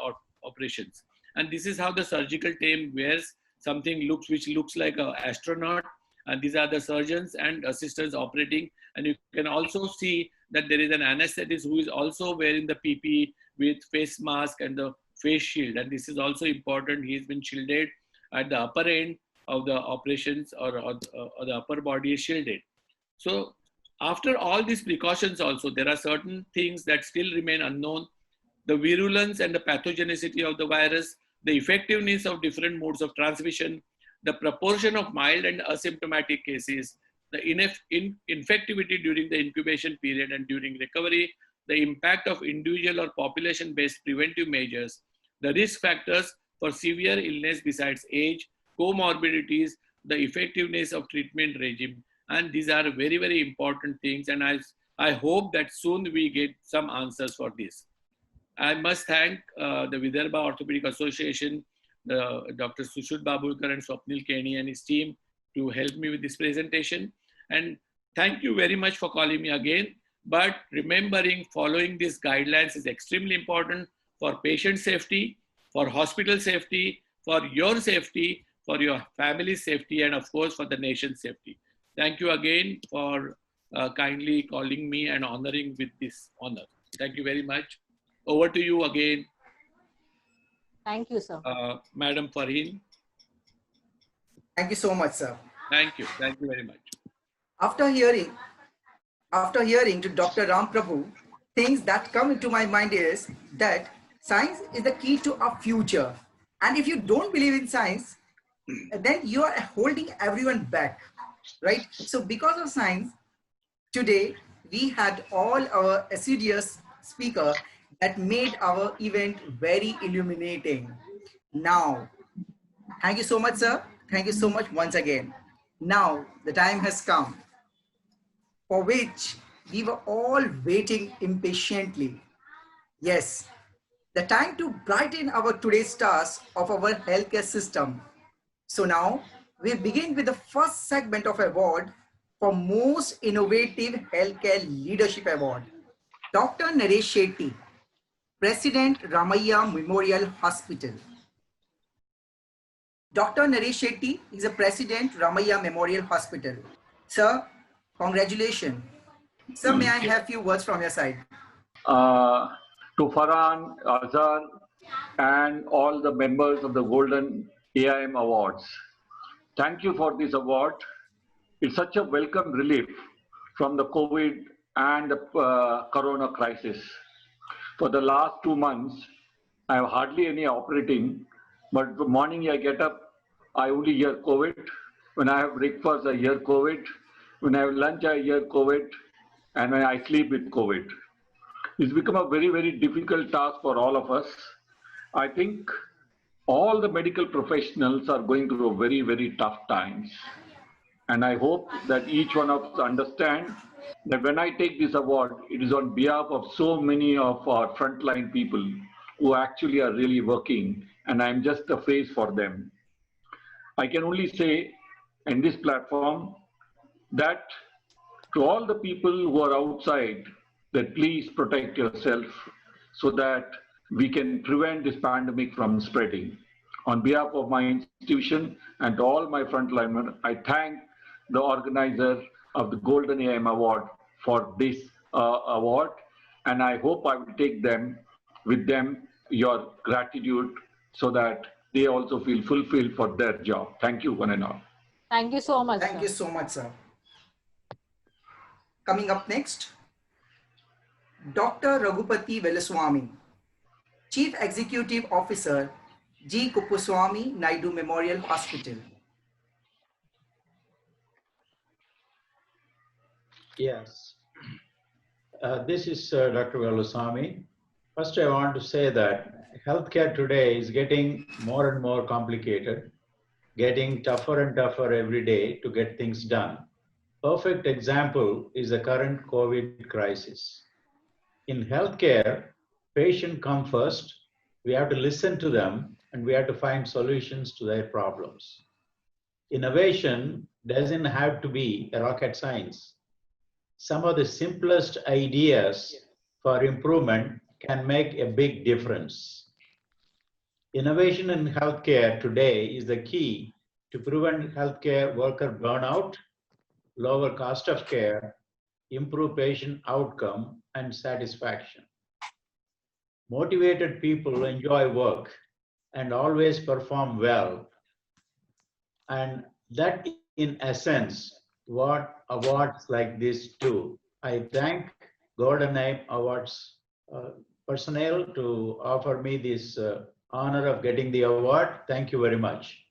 [SPEAKER 6] operations. And this is how the surgical team wears something which looks like an astronaut, and these are the surgeons and assistants operating. And you can also see that there is an anesthetist who is also wearing the PPE with face mask and the face shield, and this is also important. He has been shielded at the upper end of the operations, or the upper body is shielded. So after all these precautions also, there are certain things that still remain unknown. The virulence and the pathogenicity of the virus, the effectiveness of different modes of transmission, the proportion of mild and asymptomatic cases, the infectivity during the incubation period and during recovery, the impact of individual or population-based preventive measures, the risk factors for severe illness besides age, comorbidities, the effectiveness of treatment regime. And these are very, very important things. And I hope that soon we get some answers for this. I must thank the Vidarbha Orthopaedic Association, Dr. Sushruth Babulkar and Swapnil Keni and his team to help me with this presentation. And thank you very much for calling me again. But remembering following these guidelines is extremely important for patient safety, for hospital safety, for your safety, for your family's safety, and of course for the nation's safety. Thank you again for kindly calling me and honoring with this honor. Thank you very much. Over to you again.
[SPEAKER 2] Thank you, sir.
[SPEAKER 6] Madam Farheen.
[SPEAKER 1] Thank you so much, sir.
[SPEAKER 6] Thank you. Thank you very much.
[SPEAKER 1] After hearing to Dr. Ram Prabhu, things that come into my mind is that science is the key to our future. And if you don't believe in science, then you are holding everyone back, right? So because of science, today we had all our assiduous speaker that made our event very illuminating. Now, thank you so much, sir. Thank you so much once again. Now, the time has come for which we were all waiting impatiently. Yes, the time to brighten our today's stars of our healthcare system. So now we begin with the first segment of award for Most Innovative Healthcare Leadership Award. Dr. Naresh Shetty, President Ramaiah Memorial Hospital. Dr. Naresh Shetty is a President Ramaiah Memorial Hospital. Sir, congratulations. Sir, may I have few words from your side?
[SPEAKER 7] To Farhan, Azhar, and all the members of the Golden AIM Awards. Thank you for this award. It's such a welcome relief from the COVID and the Corona crisis. For the last 2 months, I have hardly any operating, but the morning I get up, I only hear COVID. When I have breakfast, I hear COVID. When I have lunch, I hear COVID. And when I sleep with COVID. It's become a very, very difficult task for all of us. I think all the medical professionals are going through very, very tough times. And I hope that each one of us understand that when I take this award, it is on behalf of so many of our frontline people who actually are really working, and I'm just a face for them. I can only say in this platform that To all the people who are outside, that please protect yourself so that we can prevent this pandemic from spreading. On behalf of my institution and all my frontlinemen, I thank the organizer of the Golden AM Award for this award, and I hope I will take them with them your gratitude so that they also feel fulfilled for their job. Thank you, one and all.
[SPEAKER 2] Thank you so much,
[SPEAKER 1] Thank
[SPEAKER 2] sir.
[SPEAKER 1] you so much, sir. Coming up next, Dr. Raghupati Velaswamy, Chief Executive Officer, G. Kuppuswamy Naidu Memorial Hospital.
[SPEAKER 8] Yes. This is Dr. Velaswamy. First, I want to say that healthcare today is getting more and more complicated, getting tougher and tougher every day to get things done. Perfect example is the current COVID crisis. In healthcare, patient come first. We have to listen to them and we have to find solutions to their problems. Innovation doesn't have to be a rocket science. Some of the simplest ideas for improvement can make a big difference. Innovation in healthcare today is the key to prevent healthcare worker burnout, lower cost of care, improve patient outcome and satisfaction. Motivated people enjoy work and always perform well. And that in essence, what awards like this do. I thank Golden Name Awards personnel to offer me this honor of getting the award. Thank you very much.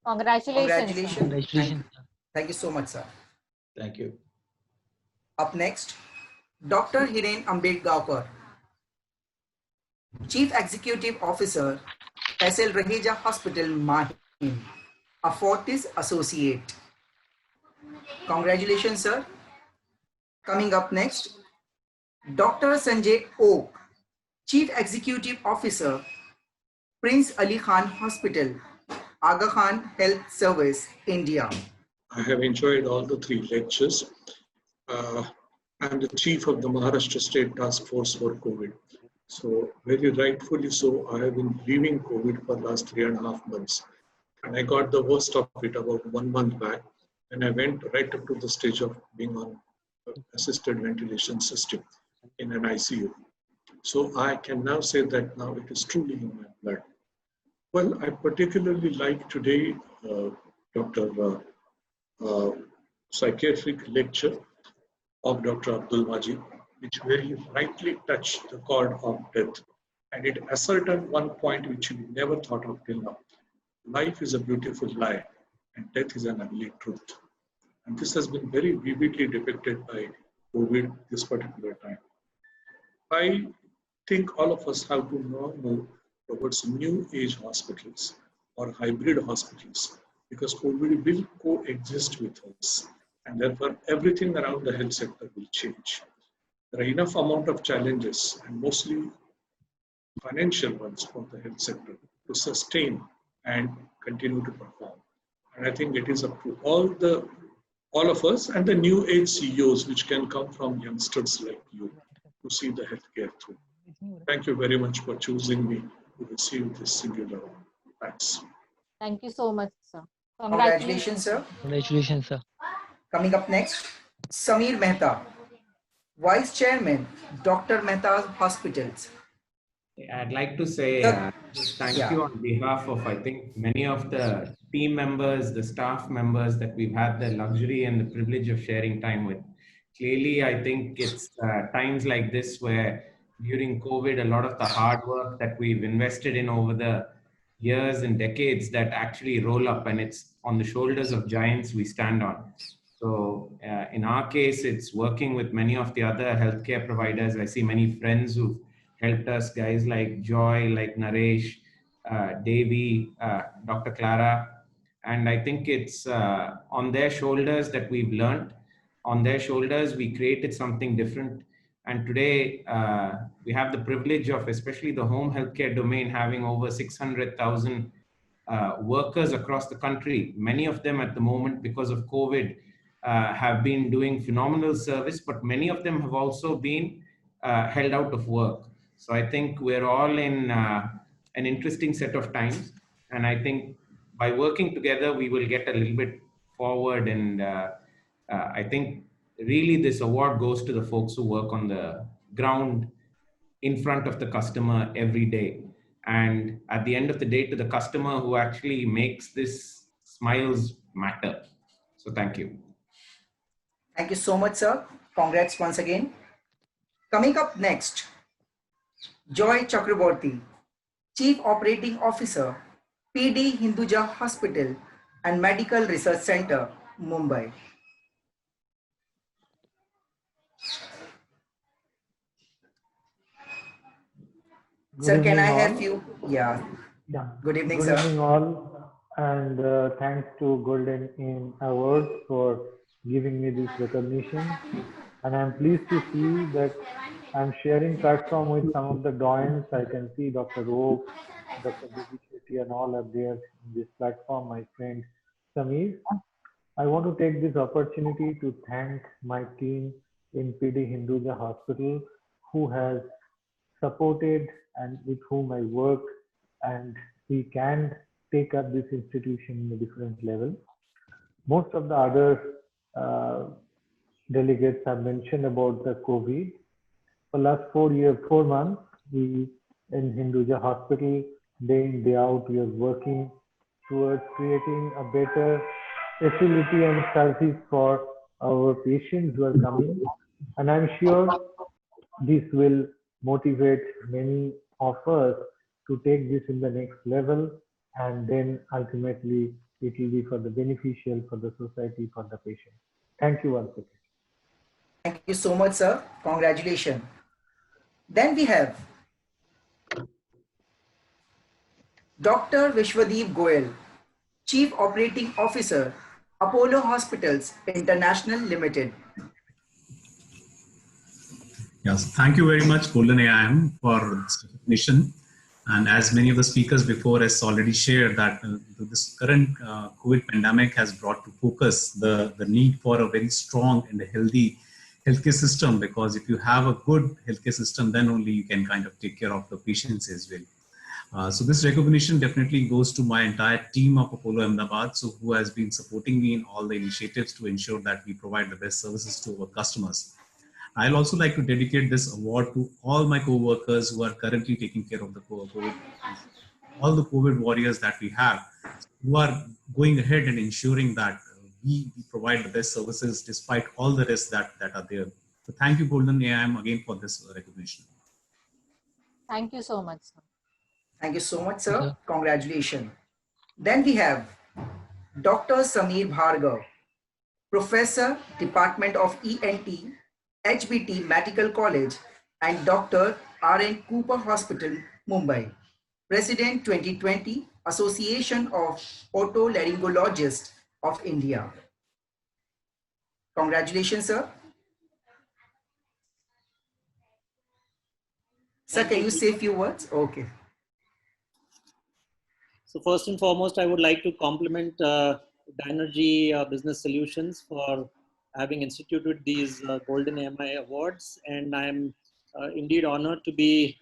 [SPEAKER 2] Congratulations.
[SPEAKER 1] Congratulations. Thank you so much, sir.
[SPEAKER 8] Thank you.
[SPEAKER 1] Up next, Dr. Hiren Ambedkar, Chief Executive Officer, SL Raheja Hospital, Mahim, a Fortis Associate. Congratulations, sir. Coming up next, Dr. Sanjay Oak, Chief Executive Officer, Prince Ali Khan Hospital, Aga Khan Health Service, India.
[SPEAKER 9] I have enjoyed all the three lectures. I'm the chief of the Maharashtra State Task Force for COVID. So very rightfully so, I have been living COVID for the last 3.5 months. And I got the worst of it about 1 month back. And I went right up to the stage of being on assisted ventilation system in an ICU. So I can now say that now it is truly in my blood. Well, I particularly like today Dr. Psychiatric lecture of Dr. Abdul Majid, which very rightly touched the chord of death. And it ascertained one point which we never thought of till now. Life is a beautiful lie and death is an ugly truth. And this has been very vividly depicted by COVID this particular time. I think all of us have to now move towards new age hospitals or hybrid hospitals because COVID will coexist with us. And therefore, everything around the health sector will change. There are enough amount of challenges and mostly financial ones for the health sector to sustain and continue to perform. And I think it is up to all of us and the new age CEOs which can come from youngsters like you to see the healthcare through. Thank you very much for choosing me to receive this singular honor. Thanks.
[SPEAKER 2] Thank you so much, sir.
[SPEAKER 1] Congratulations, sir.
[SPEAKER 10] Congratulations, sir.
[SPEAKER 1] Coming up next, Samir Mehta, Vice Chairman, Dr. Mehta's Hospitals.
[SPEAKER 11] I'd like to say thank you on behalf of, I think, many of the team members, the staff members that we've had the luxury and the privilege of sharing time with. Clearly, I think it's times like this where during COVID, a lot of the hard work that we've invested in over the years and decades that actually roll up, and it's on the shoulders of giants we stand on. So in our case, it's working with many of the other healthcare providers. I see many friends who've helped us, guys like Joy, like Naresh, Devi, Dr. Clara. And I think it's on their shoulders that we've learned. On their shoulders, we created something different. And today, we have the privilege of, especially the home healthcare domain, having over 600,000 workers across the country. Many of them at the moment, because of COVID, have been doing phenomenal service, but many of them have also been held out of work. So I think we're all in an interesting set of times. And I think by working together, we will get a little bit forward. And I think really this award goes to the folks who work on the ground in front of the customer every day. And at the end of the day, to the customer who actually makes this smiles matter. So thank you.
[SPEAKER 1] Thank you so much, sir. Congrats once again. Coming up next, Joy Chakraborty, Chief Operating Officer, PD Hinduja Hospital and Medical Research Center, Mumbai. Sir, can I have you? Yeah. Good evening, sir.
[SPEAKER 10] Good evening, all, and thanks to Golden Aim Awards for giving me this recognition. And I'm pleased to see that I'm sharing platform with some of the doyens. I can see Dr. Rope, Dr. Bibi Shetty, and all are there in this platform. My friend Samir. I want to take this opportunity to thank my team in PD Hinduja Hospital, who has supported and with whom I work, and we can take up this institution in a different level. Most of the other delegates have mentioned about the COVID. For last 4 months, we in Hinduja Hospital, day in, day out, we are working towards creating a better facility and service for our patients who are coming. And I'm sure this will motivate many of us to take this in the next level, and then ultimately it will be for the beneficial for the society, for the patient. Thank you once again.
[SPEAKER 1] Thank you so much, sir. Congratulations. Then we have Dr. Vishwadeep Goyal, Chief Operating Officer, Apollo Hospitals International Limited.
[SPEAKER 12] Yes, thank you very much, Golden AIM, for this recognition. And as many of the speakers before has already shared, that this current COVID pandemic has brought to focus the need for a very strong and a healthy healthcare system, because if you have a good healthcare system, then only you can kind of take care of the patients as well. So this recognition definitely goes to my entire team of Apollo Ahmedabad, so who has been supporting me in all the initiatives to ensure that we provide the best services to our customers. I'll also like to dedicate this award to all my co-workers who are currently taking care of the COVID, all the COVID warriors that we have, who are going ahead and ensuring that we provide the best services despite all the risks that are there. So thank you, Golden AIM, again for this recognition.
[SPEAKER 2] Thank you so much, sir.
[SPEAKER 1] Thank you so much, sir. Congratulations. Then we have Dr. Samir Bhargav, Professor, Department of ENT, HBT Medical College, and Dr. R.N. Cooper Hospital, Mumbai. President 2020, Association of Otolaryngologists of India. Congratulations, sir. Sir, can you say a few words? Okay.
[SPEAKER 13] So first and foremost, I would like to compliment Dynergy Business Solutions for having instituted these Golden AMI Awards. And I'm indeed honored to be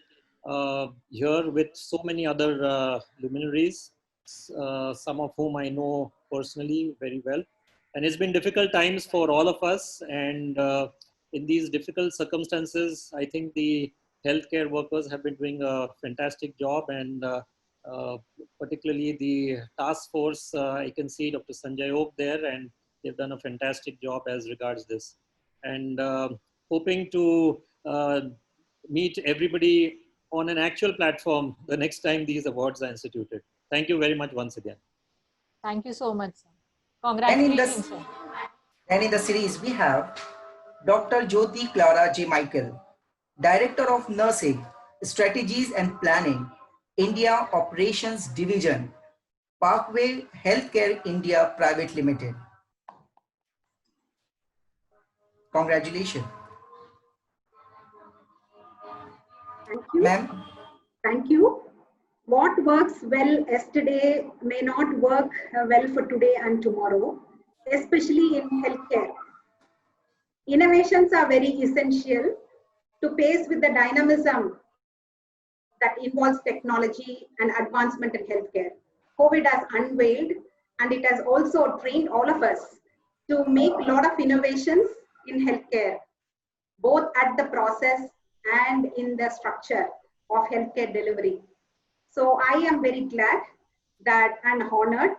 [SPEAKER 13] here with so many other luminaries, some of whom I know personally very well. And it's been difficult times for all of us. And in these difficult circumstances, I think the healthcare workers have been doing a fantastic job, and particularly the task force, I can see Dr. Sanjay Oak there, and they've done a fantastic job as regards this. And hoping to meet everybody on an actual platform the next time these awards are instituted. Thank you very much once again.
[SPEAKER 2] Thank you so much, sir. Congratulations, sir.
[SPEAKER 1] And in the series, we have Dr. Jyoti Clara J. Michael, Director of Nursing, Strategies and Planning, India Operations Division, Parkway Healthcare India Private Limited. Congratulations.
[SPEAKER 14] Thank you.
[SPEAKER 1] Ma'am.
[SPEAKER 14] Thank you. What works well yesterday may not work well for today and tomorrow. especially in healthcare. Innovations are very essential to pace with the dynamism that involves technology and advancement in healthcare. COVID has unveiled and it has also trained all of us to make a lot of innovations in healthcare, both at the process and in the structure of healthcare delivery. So I am very glad that and honored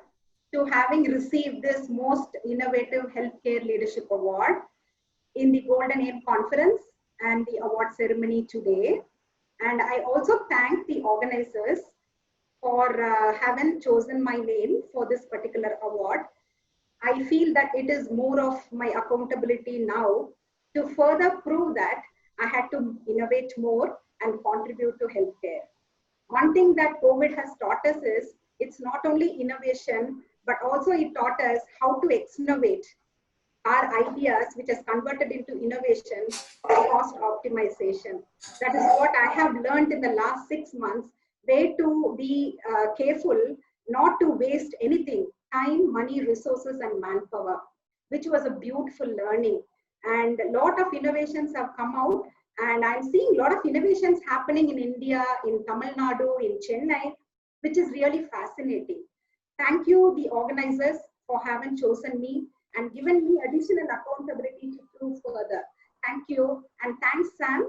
[SPEAKER 14] to having received this most innovative healthcare leadership award in the Golden Aim Conference and the award ceremony today. And I also thank the organizers for having chosen my name for this particular award. I feel that it is more of my accountability now to further prove that I had to innovate more and contribute to healthcare. One thing that COVID has taught us is it's not only innovation, but also it taught us how to exnovate our ideas, which has converted into innovation and cost optimization. That is what I have learned in the last 6 months, way to be careful not to waste anything, time, money, resources, and manpower, which was a beautiful learning. And a lot of innovations have come out, and I'm seeing a lot of innovations happening in India, in Tamil Nadu, in Chennai, which is really fascinating. Thank you, the organizers, for having chosen me and given me additional accountability to prove further. Thank you. And thanks, Sam,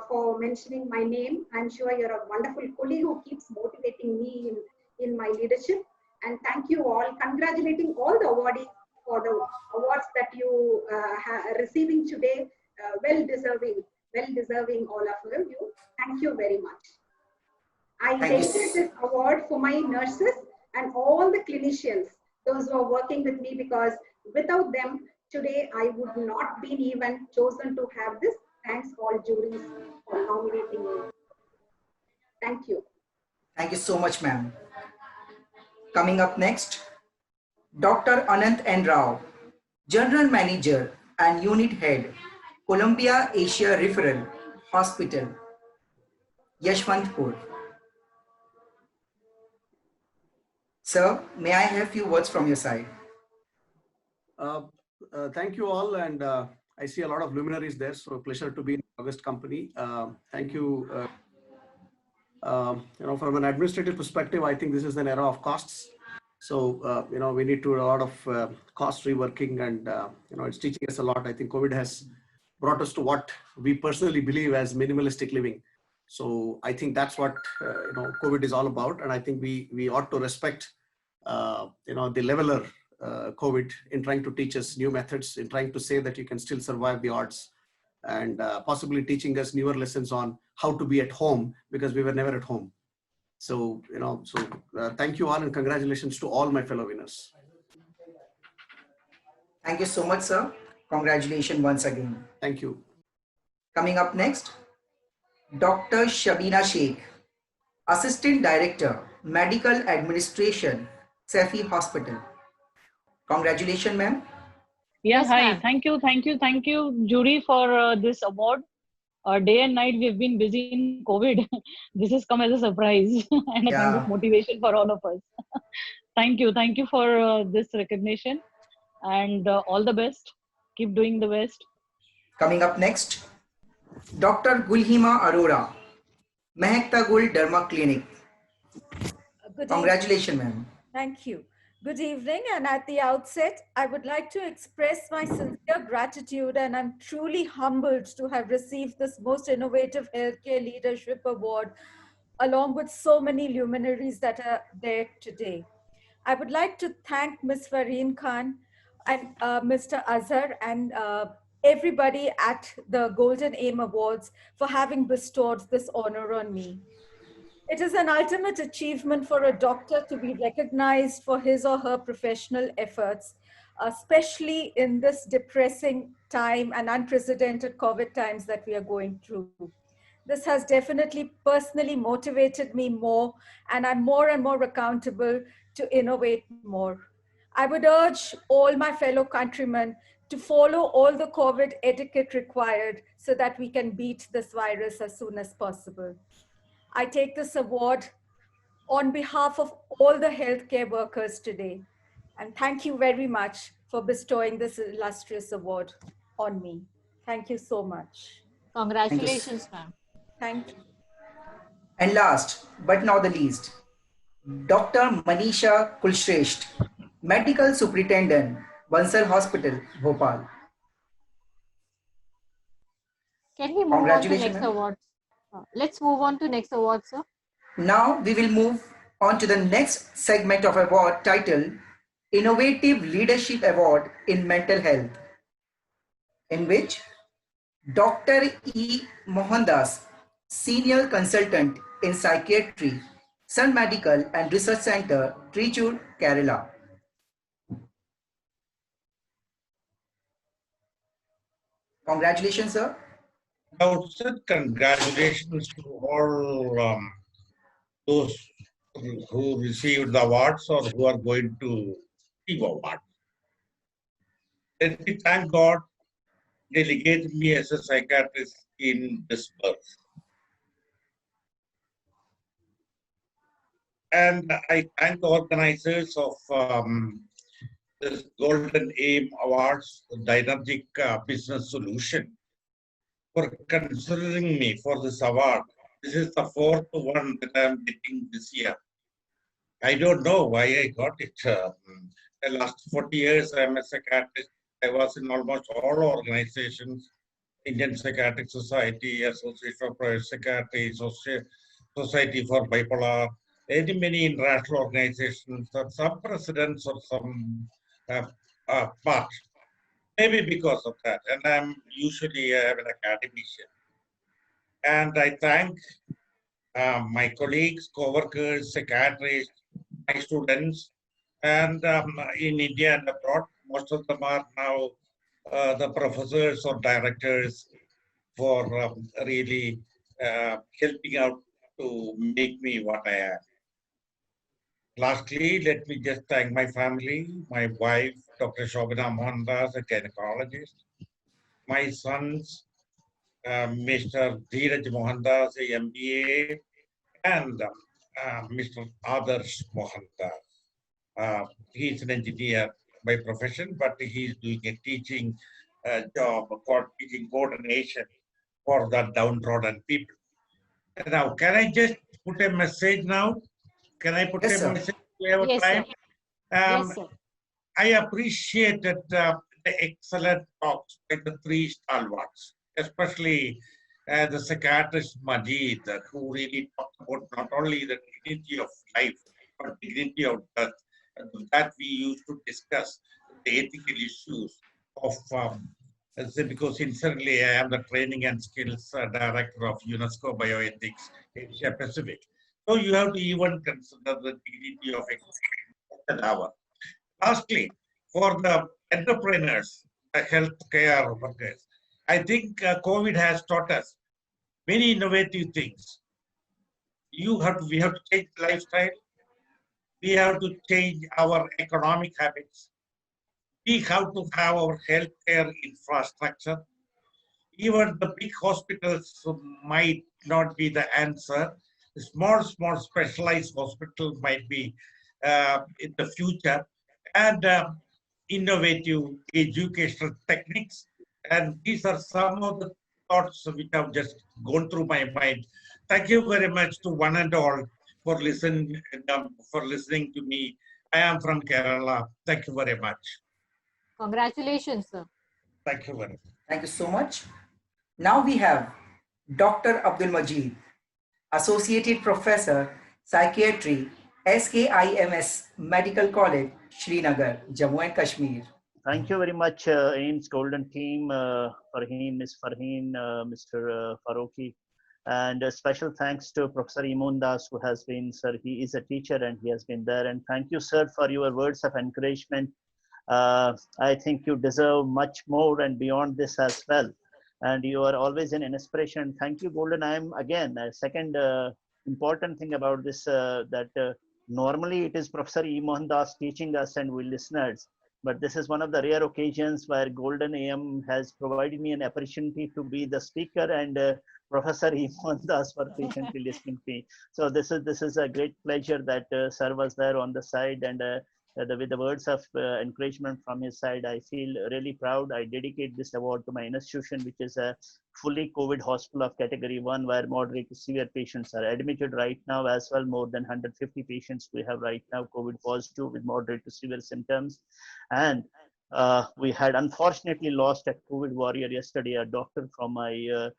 [SPEAKER 14] for mentioning my name. I'm sure you're a wonderful colleague who keeps motivating me in my leadership. And thank you all. Congratulating all the awardees for the awards that you are receiving today. Well deserving all of you. Thank you very much. I dedicate this award for my nurses and all the clinicians, those who are working with me, because without them, today I would not be even chosen to have this. Thanks all juries for nominating me. Thank you.
[SPEAKER 1] Thank you so much, ma'am. Coming up next, Dr. Anant N. Rao, General Manager and Unit Head, Columbia Asia Referral Hospital, Yashwantpur. Sir, may I have few words from your side?
[SPEAKER 15] Thank you all, and I see a lot of luminaries there, so pleasure to be in the August company. Thank you. From an administrative perspective, I think this is an era of costs. So, we need to do a lot of cost reworking, and, it's teaching us a lot. I think COVID has brought us to what we personally believe as minimalistic living. So I think that's what, COVID is all about. And I think we ought to respect, the leveler COVID in trying to teach us new methods, in trying to say that you can still survive the odds, and possibly teaching us newer lessons on how to be at home, because we were never at home. So, thank you all, and congratulations to all my fellow winners.
[SPEAKER 1] Thank you so much, sir. Congratulations once again.
[SPEAKER 15] Thank you.
[SPEAKER 1] Coming up next, Dr. Shabina Sheikh, Assistant Director, Medical Administration, Safi Hospital. Congratulations, ma'am.
[SPEAKER 16] Yeah, hi. Thank you, jury, for this award. Day and night we've been busy in COVID. This has come as a surprise and a kind of motivation for all of us. Thank you for this recognition, and all the best. Keep doing the best.
[SPEAKER 1] Coming up next, Dr. Gulhima Arora, Mehekta Gul Derma Clinic. Congratulations, ma'am.
[SPEAKER 17] Thank you. Good evening, and at the outset, I would like to express my sincere gratitude, and I'm truly humbled to have received this most innovative healthcare leadership award, along with so many luminaries that are there today. I would like to thank Ms. Farheen Khan and Mr. Azhar and everybody at the Golden Aim Awards for having bestowed this honor on me. It is an ultimate achievement for a doctor to be recognized for his or her professional efforts, especially in this depressing time and unprecedented COVID times that we are going through. This has definitely personally motivated me more, and I'm more and more accountable to innovate more. I would urge all my fellow countrymen to follow all the COVID etiquette required so that we can beat this virus as soon as possible. I take this award on behalf of all the healthcare workers today. And thank you very much for bestowing this illustrious award on me. Thank you so much.
[SPEAKER 2] Congratulations, ma'am.
[SPEAKER 17] Thank you.
[SPEAKER 1] And last but not the least, Dr. Manisha Kulshresht, Medical Superintendent, Bansal Hospital, Bhopal.
[SPEAKER 2] Can we move on to
[SPEAKER 1] Congratulations,
[SPEAKER 2] next
[SPEAKER 1] ma'am.
[SPEAKER 2] award? Let's move on to next award, sir.
[SPEAKER 1] Now we will move on to the next segment of award titled Innovative Leadership Award in Mental Health, in which Dr. E. Mohandas, Senior Consultant in Psychiatry, Sun Medical and Research Center, Trichur, Kerala. Congratulations, sir.
[SPEAKER 18] Outset, congratulations to all those who received the awards or who are going to receive awards. Let me thank God delegated me as a psychiatrist in this birth. And I thank the organizers of this Golden Aim Awards, Dynamic Business Solution, for considering me for this award. This is the fourth one that I'm getting this year. I don't know why I got it. The last 40 years, I'm a psychiatrist. I was in almost all organizations, Indian Psychiatric Society, Association of Private Psychiatry, Society for Bipolar, many international organizations, some presidents or some part. Maybe because of that. And I'm usually an academician. And I thank my colleagues, co-workers, psychiatrists, my students, and in India and abroad, most of them are now the professors or directors for really helping out to make me what I am. Lastly, let me just thank my family, my wife, Dr. Shobana Mohandas, a gynecologist, my sons, Mr. Dheeraj Mohandas, a MBA, and Mr. Adarsh Mohandas. He's an engineer by profession, but he's doing a teaching job called teaching coordination for the downtrodden people. Now, can I just put a message now? Can I put
[SPEAKER 1] Yes,
[SPEAKER 18] a
[SPEAKER 1] sir.
[SPEAKER 18] message? We have
[SPEAKER 2] Yes,
[SPEAKER 18] time.
[SPEAKER 2] sir. Yes, sir.
[SPEAKER 18] I appreciated the excellent talks by the three stalwarts, especially the psychiatrist Majid, who really talked about not only the dignity of life, but dignity of death. That we used to discuss the ethical issues of, because incidentally, I am the training and skills director of UNESCO Bioethics Asia Pacific. So you have to even consider the dignity of a cadaver. Lastly, for the entrepreneurs, the healthcare workers, I think COVID has taught us many innovative things. We have to change lifestyle. We have to change our economic habits. We have to have our healthcare infrastructure. Even the big hospitals might not be the answer. Small specialized hospital might be in the future. And innovative educational techniques. And these are some of the thoughts which have just gone through my mind. Thank you very much to one and all for listening to me. I am from Kerala. Thank you very much.
[SPEAKER 2] Congratulations, sir.
[SPEAKER 18] Thank you very much.
[SPEAKER 1] Thank you so much. Now we have Dr. Abdul Majid, Associated Professor, Psychiatry, SKIMS Medical College, Srinagar, Jammu and Kashmir.
[SPEAKER 4] Thank you very much, AIMS Golden Team, Farheen, Ms. Farheen, Mr. Faruqi. And a special thanks to Professor Imundas, who has been, sir, he is a teacher and he has been there. And thank you, sir, for your words of encouragement. I think you deserve much more and beyond this as well. And you are always an inspiration. Thank you, Golden. I am, again, a second important thing about this, that normally it is Professor E. Mohandas teaching us and we listeners. But this is one of the rare occasions where Golden AM has provided me an opportunity to be the speaker and Professor E. Mohandas for patiently listening to me. So this is a great pleasure that sir was there on the side, and with the words of encouragement from his side, I feel really proud. I dedicate this award to my institution, which is a fully COVID hospital of category 1, where moderate to severe patients are admitted right now as well. More than 150 patients we have right now, COVID positive with moderate to severe symptoms. And we had unfortunately lost a COVID warrior yesterday, a doctor from my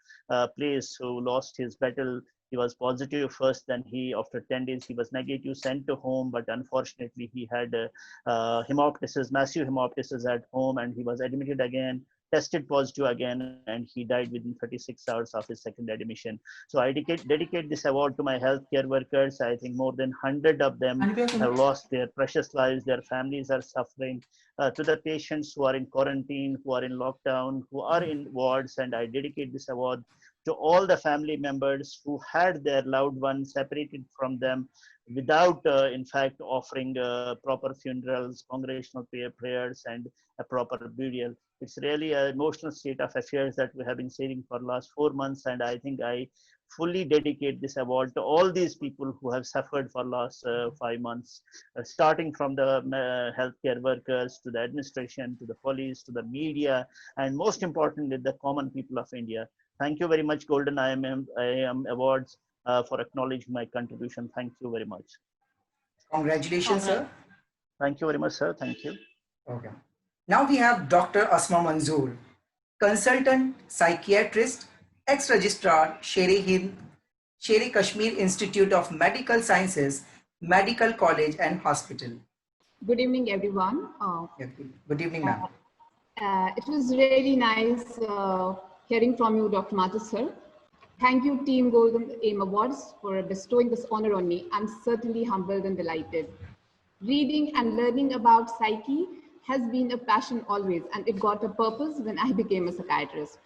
[SPEAKER 4] place who lost his battle. He was positive first, then after 10 days, he was negative, sent to home, but unfortunately he had hemoptysis, massive hemoptysis at home, and he was admitted again, tested positive again, and he died within 36 hours of his second admission. So I dedicate this award to my healthcare workers. I think more than 100 of them have lost their precious lives. Their families are suffering. To the patients who are in quarantine, who are in lockdown, who are in wards, and I dedicate this award to all the family members who had their loved ones separated from them without, in fact, offering proper funerals, congregational prayers, and a proper burial. It's really an emotional state of affairs that we have been saving for the last 4 months, and I think I fully dedicate this award to all these people who have suffered for last 5 months, starting from the healthcare workers to the administration, to the police, to the media, and most importantly, the common people of India. Thank you very much, Golden IAM Awards, for acknowledging my contribution. Thank you very much.
[SPEAKER 1] Congratulations, sir.
[SPEAKER 4] Thank you very much, sir. Thank you.
[SPEAKER 1] Okay. Now we have Dr. Asma Manzoor, consultant psychiatrist, ex-registrar, Sher-e Kashmir Institute of Medical Sciences, Medical College and Hospital.
[SPEAKER 19] Good evening, everyone.
[SPEAKER 1] Good evening, ma'am.
[SPEAKER 19] It was really nice hearing from you, Dr. Mathur, sir. Thank you, Team Golden AIM Awards, for bestowing this honor on me. I'm certainly humbled and delighted. Reading and learning about psyche has been a passion always, and it got a purpose when I became a psychiatrist.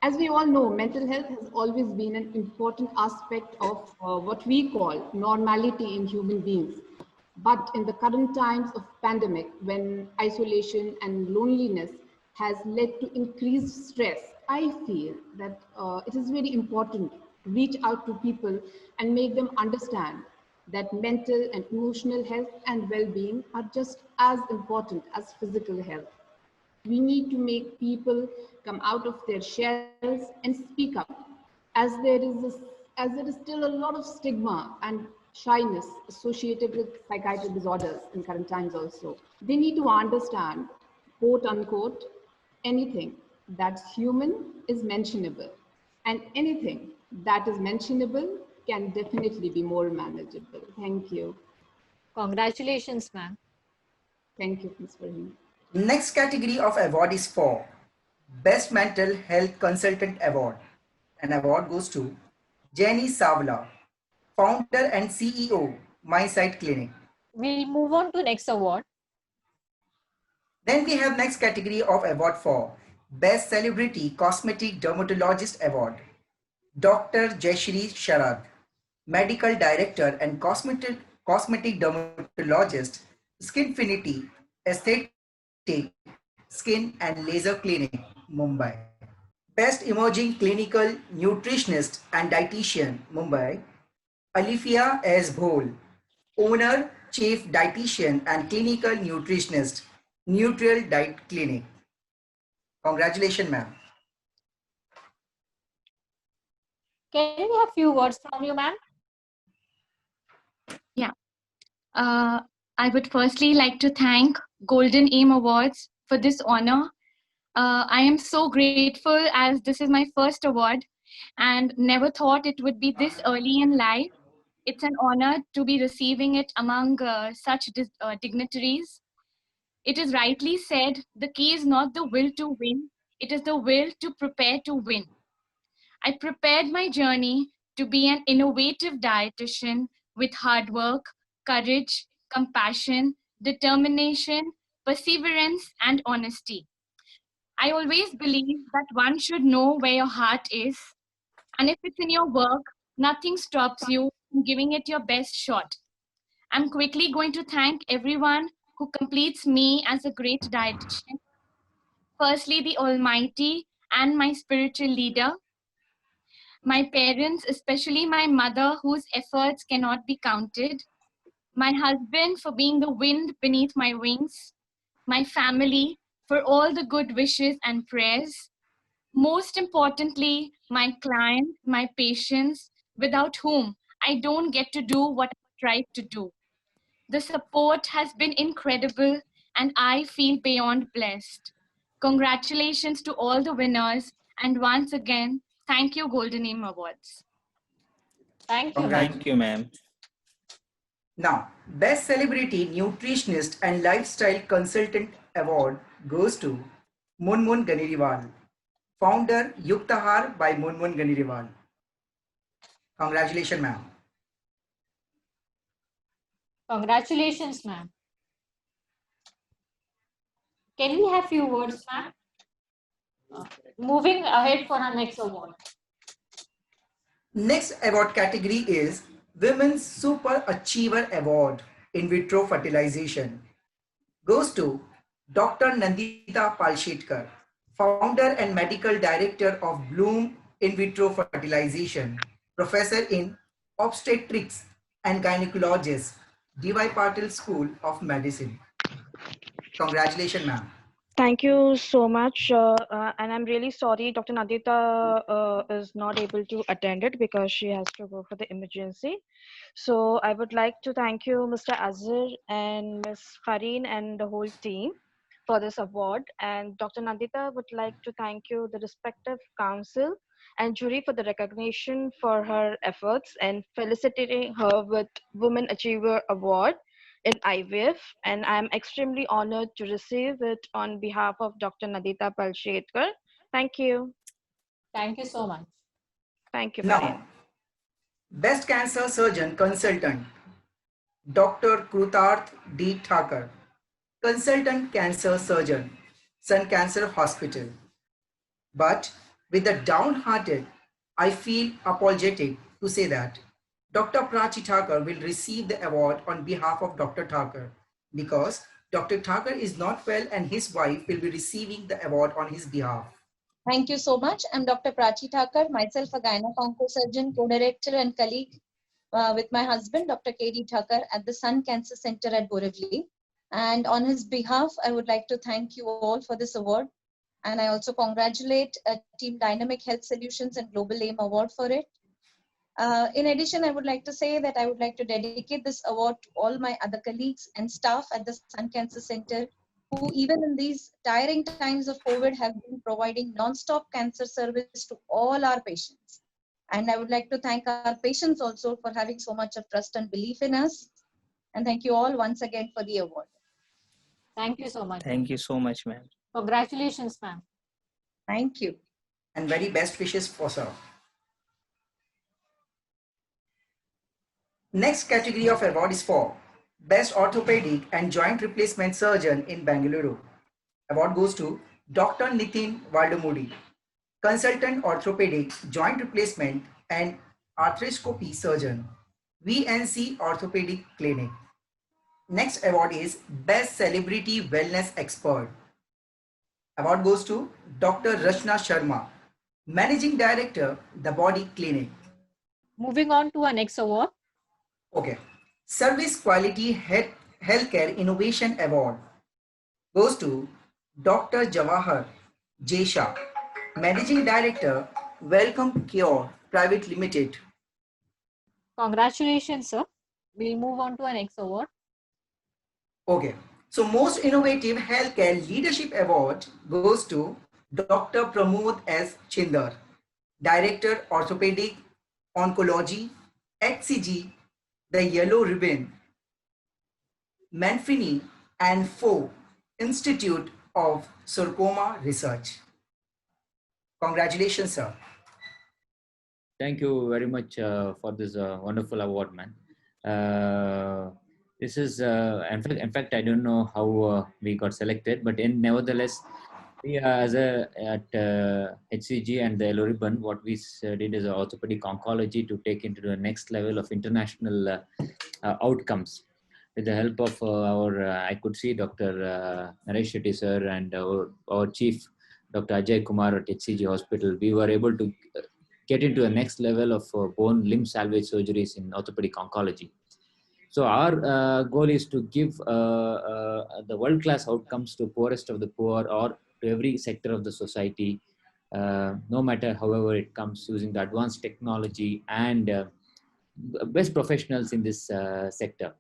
[SPEAKER 19] As we all know, mental health has always been an important aspect of what we call normality in human beings. But in the current times of pandemic, when isolation and loneliness has led to increased stress, I feel that it is very important to reach out to people and make them understand that mental and emotional health and well-being are just as important as physical health. We need to make people come out of their shells and speak up, as there is still a lot of stigma and shyness associated with psychiatric disorders in current times also. They need to understand, quote unquote, anything that's human is mentionable, and anything that is mentionable can definitely be more manageable. Thank you.
[SPEAKER 2] Congratulations, ma'am.
[SPEAKER 19] Thank you, Ms. Farheen.
[SPEAKER 1] Next category of award is for Best Mental Health Consultant Award. An award goes to Jenny Savla, founder and CEO, MySight Clinic.
[SPEAKER 2] We'll move on to next award.
[SPEAKER 1] Then we have next category of award for Best Celebrity Cosmetic Dermatologist Award. Dr. Jayashree Sharad, Medical Director and Cosmetic Dermatologist, Skinfinity, Aesthetic, Skin and Laser Clinic, Mumbai. Best Emerging Clinical Nutritionist and Dietitian, Mumbai, Alifia S. Bhol, Owner, Chief Dietitian and Clinical Nutritionist, Neutral Diet Clinic. Congratulations, ma'am.
[SPEAKER 2] Can we have few words from you, ma'am?
[SPEAKER 20] Yeah. I would firstly like to thank Golden AIM Awards for this honor. I am so grateful as this is my first award and never thought it would be this early in life. It's an honor to be receiving it among such dignitaries. It is rightly said, the key is not the will to win, it is the will to prepare to win. I prepared my journey to be an innovative dietitian with hard work, courage, compassion, determination, perseverance, and honesty. I always believe that one should know where your heart is, and if it's in your work, nothing stops you from giving it your best shot. I'm quickly going to thank everyone who completes me as a great dietitian. Firstly, the Almighty and my spiritual leader, my parents, especially my mother, whose efforts cannot be counted, my husband for being the wind beneath my wings, my family for all the good wishes and prayers, most importantly, my client, my patients, without whom I don't get to do what I tried to do. The support has been incredible and I feel beyond blessed. Congratulations to all the winners, and once again, thank you Golden Aim Awards.
[SPEAKER 2] Thank you,
[SPEAKER 3] Thank you, ma'am.
[SPEAKER 1] Now, Best Celebrity Nutritionist and Lifestyle Consultant Award goes to Munmun Ganiriwal, founder Yuktahar by Munmun Ganiriwal. Congratulations, ma'am.
[SPEAKER 2] Congratulations, ma'am. Can we have few words, ma'am? Moving ahead for our next award.
[SPEAKER 1] Next award category is Women's Super Achiever Award in Vitro Fertilization. Goes to Dr. Nandita Palshetkar, founder and medical director of Bloom In Vitro Fertilization, professor in obstetrics and gynecologist, D.Y. Patil School of Medicine. Congratulations, ma'am.
[SPEAKER 21] Thank you so much. And I'm really sorry Dr. Nadita is not able to attend it because she has to go for the emergency. So I would like to thank you, Mr. Azhar and Ms. Fareen and the whole team for this award. And Dr. Nandita would like to thank you, the respective council and jury, for the recognition for her efforts and felicitating her with Women Achiever Award in IVF. And I'm extremely honored to receive it on behalf of Dr. Nadita Palshetkar. Thank you.
[SPEAKER 2] Thank you so much.
[SPEAKER 21] Thank you,
[SPEAKER 1] Now,
[SPEAKER 21] Fareen.
[SPEAKER 1] Best Cancer Surgeon Consultant, Dr. Krutarth D. Thakur, Consultant Cancer Surgeon, Sun Cancer Hospital. But with the downhearted, I feel apologetic to say that Dr. Prachi Thakur will receive the award on behalf of Dr. Thakur because Dr. Thakur is not well and his wife will be receiving the award on his behalf.
[SPEAKER 22] Thank you so much. I'm Dr. Prachi Thakur, myself a gyneco-oncosurgeon, co-director and colleague with my husband, Dr. K.D. Thakur, at the Sun Cancer Center at Borivali. And on his behalf, I would like to thank you all for this award. And I also congratulate Team Dynamic Health Solutions and Global AIM Award for it. In addition, I would like to say that I would like to dedicate this award to all my other colleagues and staff at the Sun Cancer Center, who even in these tiring times of COVID have been providing non-stop cancer service to all our patients. And I would like to thank our patients also for having so much of trust and belief in us. And thank you all once again for the award.
[SPEAKER 2] Thank you so much.
[SPEAKER 3] Thank you so much, ma'am.
[SPEAKER 2] Congratulations, ma'am.
[SPEAKER 22] Thank you.
[SPEAKER 1] And very best wishes for sir. Next category of award is for Best Orthopedic and Joint Replacement Surgeon in Bengaluru. Award goes to Dr. Nitin Valdamudi, Consultant Orthopedic, Joint Replacement and Arthroscopy Surgeon, VNC Orthopedic Clinic. Next award is Best Celebrity Wellness Expert. Award goes to Dr. Rachna Sharma, Managing Director, The Body Clinic.
[SPEAKER 2] Moving on to our next award.
[SPEAKER 1] Okay. Service Quality Healthcare Innovation Award goes to Dr. Jawahar J. Shah, Managing Director, Welcome Cure Private Limited.
[SPEAKER 2] Congratulations, sir. We'll move on to our next award.
[SPEAKER 1] Okay. So Most Innovative Healthcare Leadership Award goes to Dr. Pramod S. Chindar, Director, Orthopedic Oncology, HCG, the Yellow Ribbon, Manfini and Fo Institute of Sarcoma Research. Congratulations, sir.
[SPEAKER 23] Thank you very much for this wonderful award, man. This is, in fact, I don't know how we got selected, but nevertheless, we as at HCG and the Yellow Ribbon, what we did is orthopedic oncology to take into the next level of international outcomes. With the help of I could see Dr. Naresh Shetty sir and our chief, Dr. Ajay Kumar at HCG Hospital, we were able to get into the next level of bone limb salvage surgeries in orthopedic oncology. So our goal is to give the world-class outcomes to poorest of the poor or to every sector of the society, no matter however it comes, using the advanced technology and best professionals in this sector.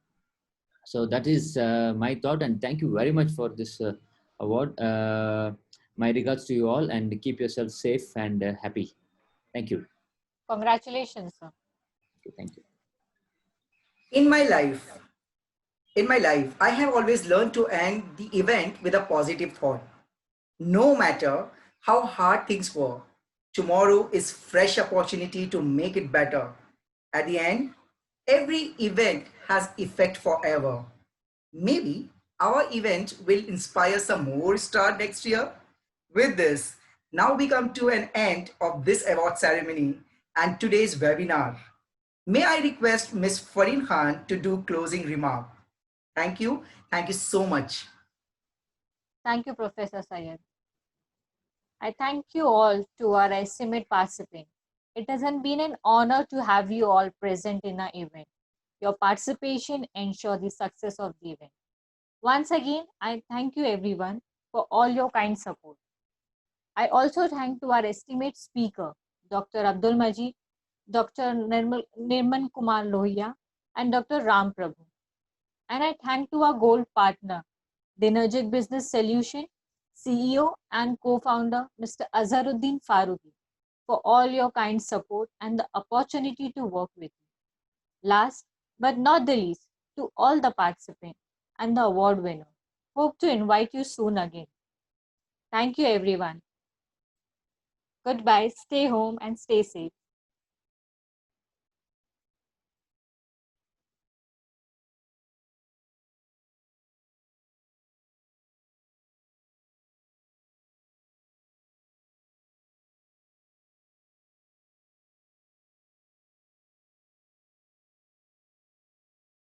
[SPEAKER 23] So that is my thought, and thank you very much for this award. My regards to you all, and keep yourself safe and happy. Thank you.
[SPEAKER 2] Congratulations, sir.
[SPEAKER 23] Thank you.
[SPEAKER 1] In my life, I have always learned to end the event with a positive thought. No matter how hard things were, tomorrow is fresh opportunity to make it better. At the end, every event has effect forever. Maybe our event will inspire some more start next year. With this, now we come to an end of this award ceremony and today's webinar. May I request Ms. Farin Khan to do closing remark. Thank you. Thank you so much.
[SPEAKER 2] Thank you, Professor Syed. I thank you all to our esteemed participants. It has been an honor to have you all present in our event. Your participation ensures the success of the event. Once again, I thank you everyone for all your kind support. I also thank to our esteemed speaker, Dr. Abdul Majid, Dr. Nirman Kumar Lohia, and Dr. Ram Prabhu. And I thank to our gold partner, Dinergic Business Solution, CEO and co-founder, Mr. Azharuddin Farooqi, for all your kind support and the opportunity to work with you. Last but not the least, to all the participants and the award winner. Hope to invite you soon again. Thank you, everyone. Goodbye, stay home and stay safe.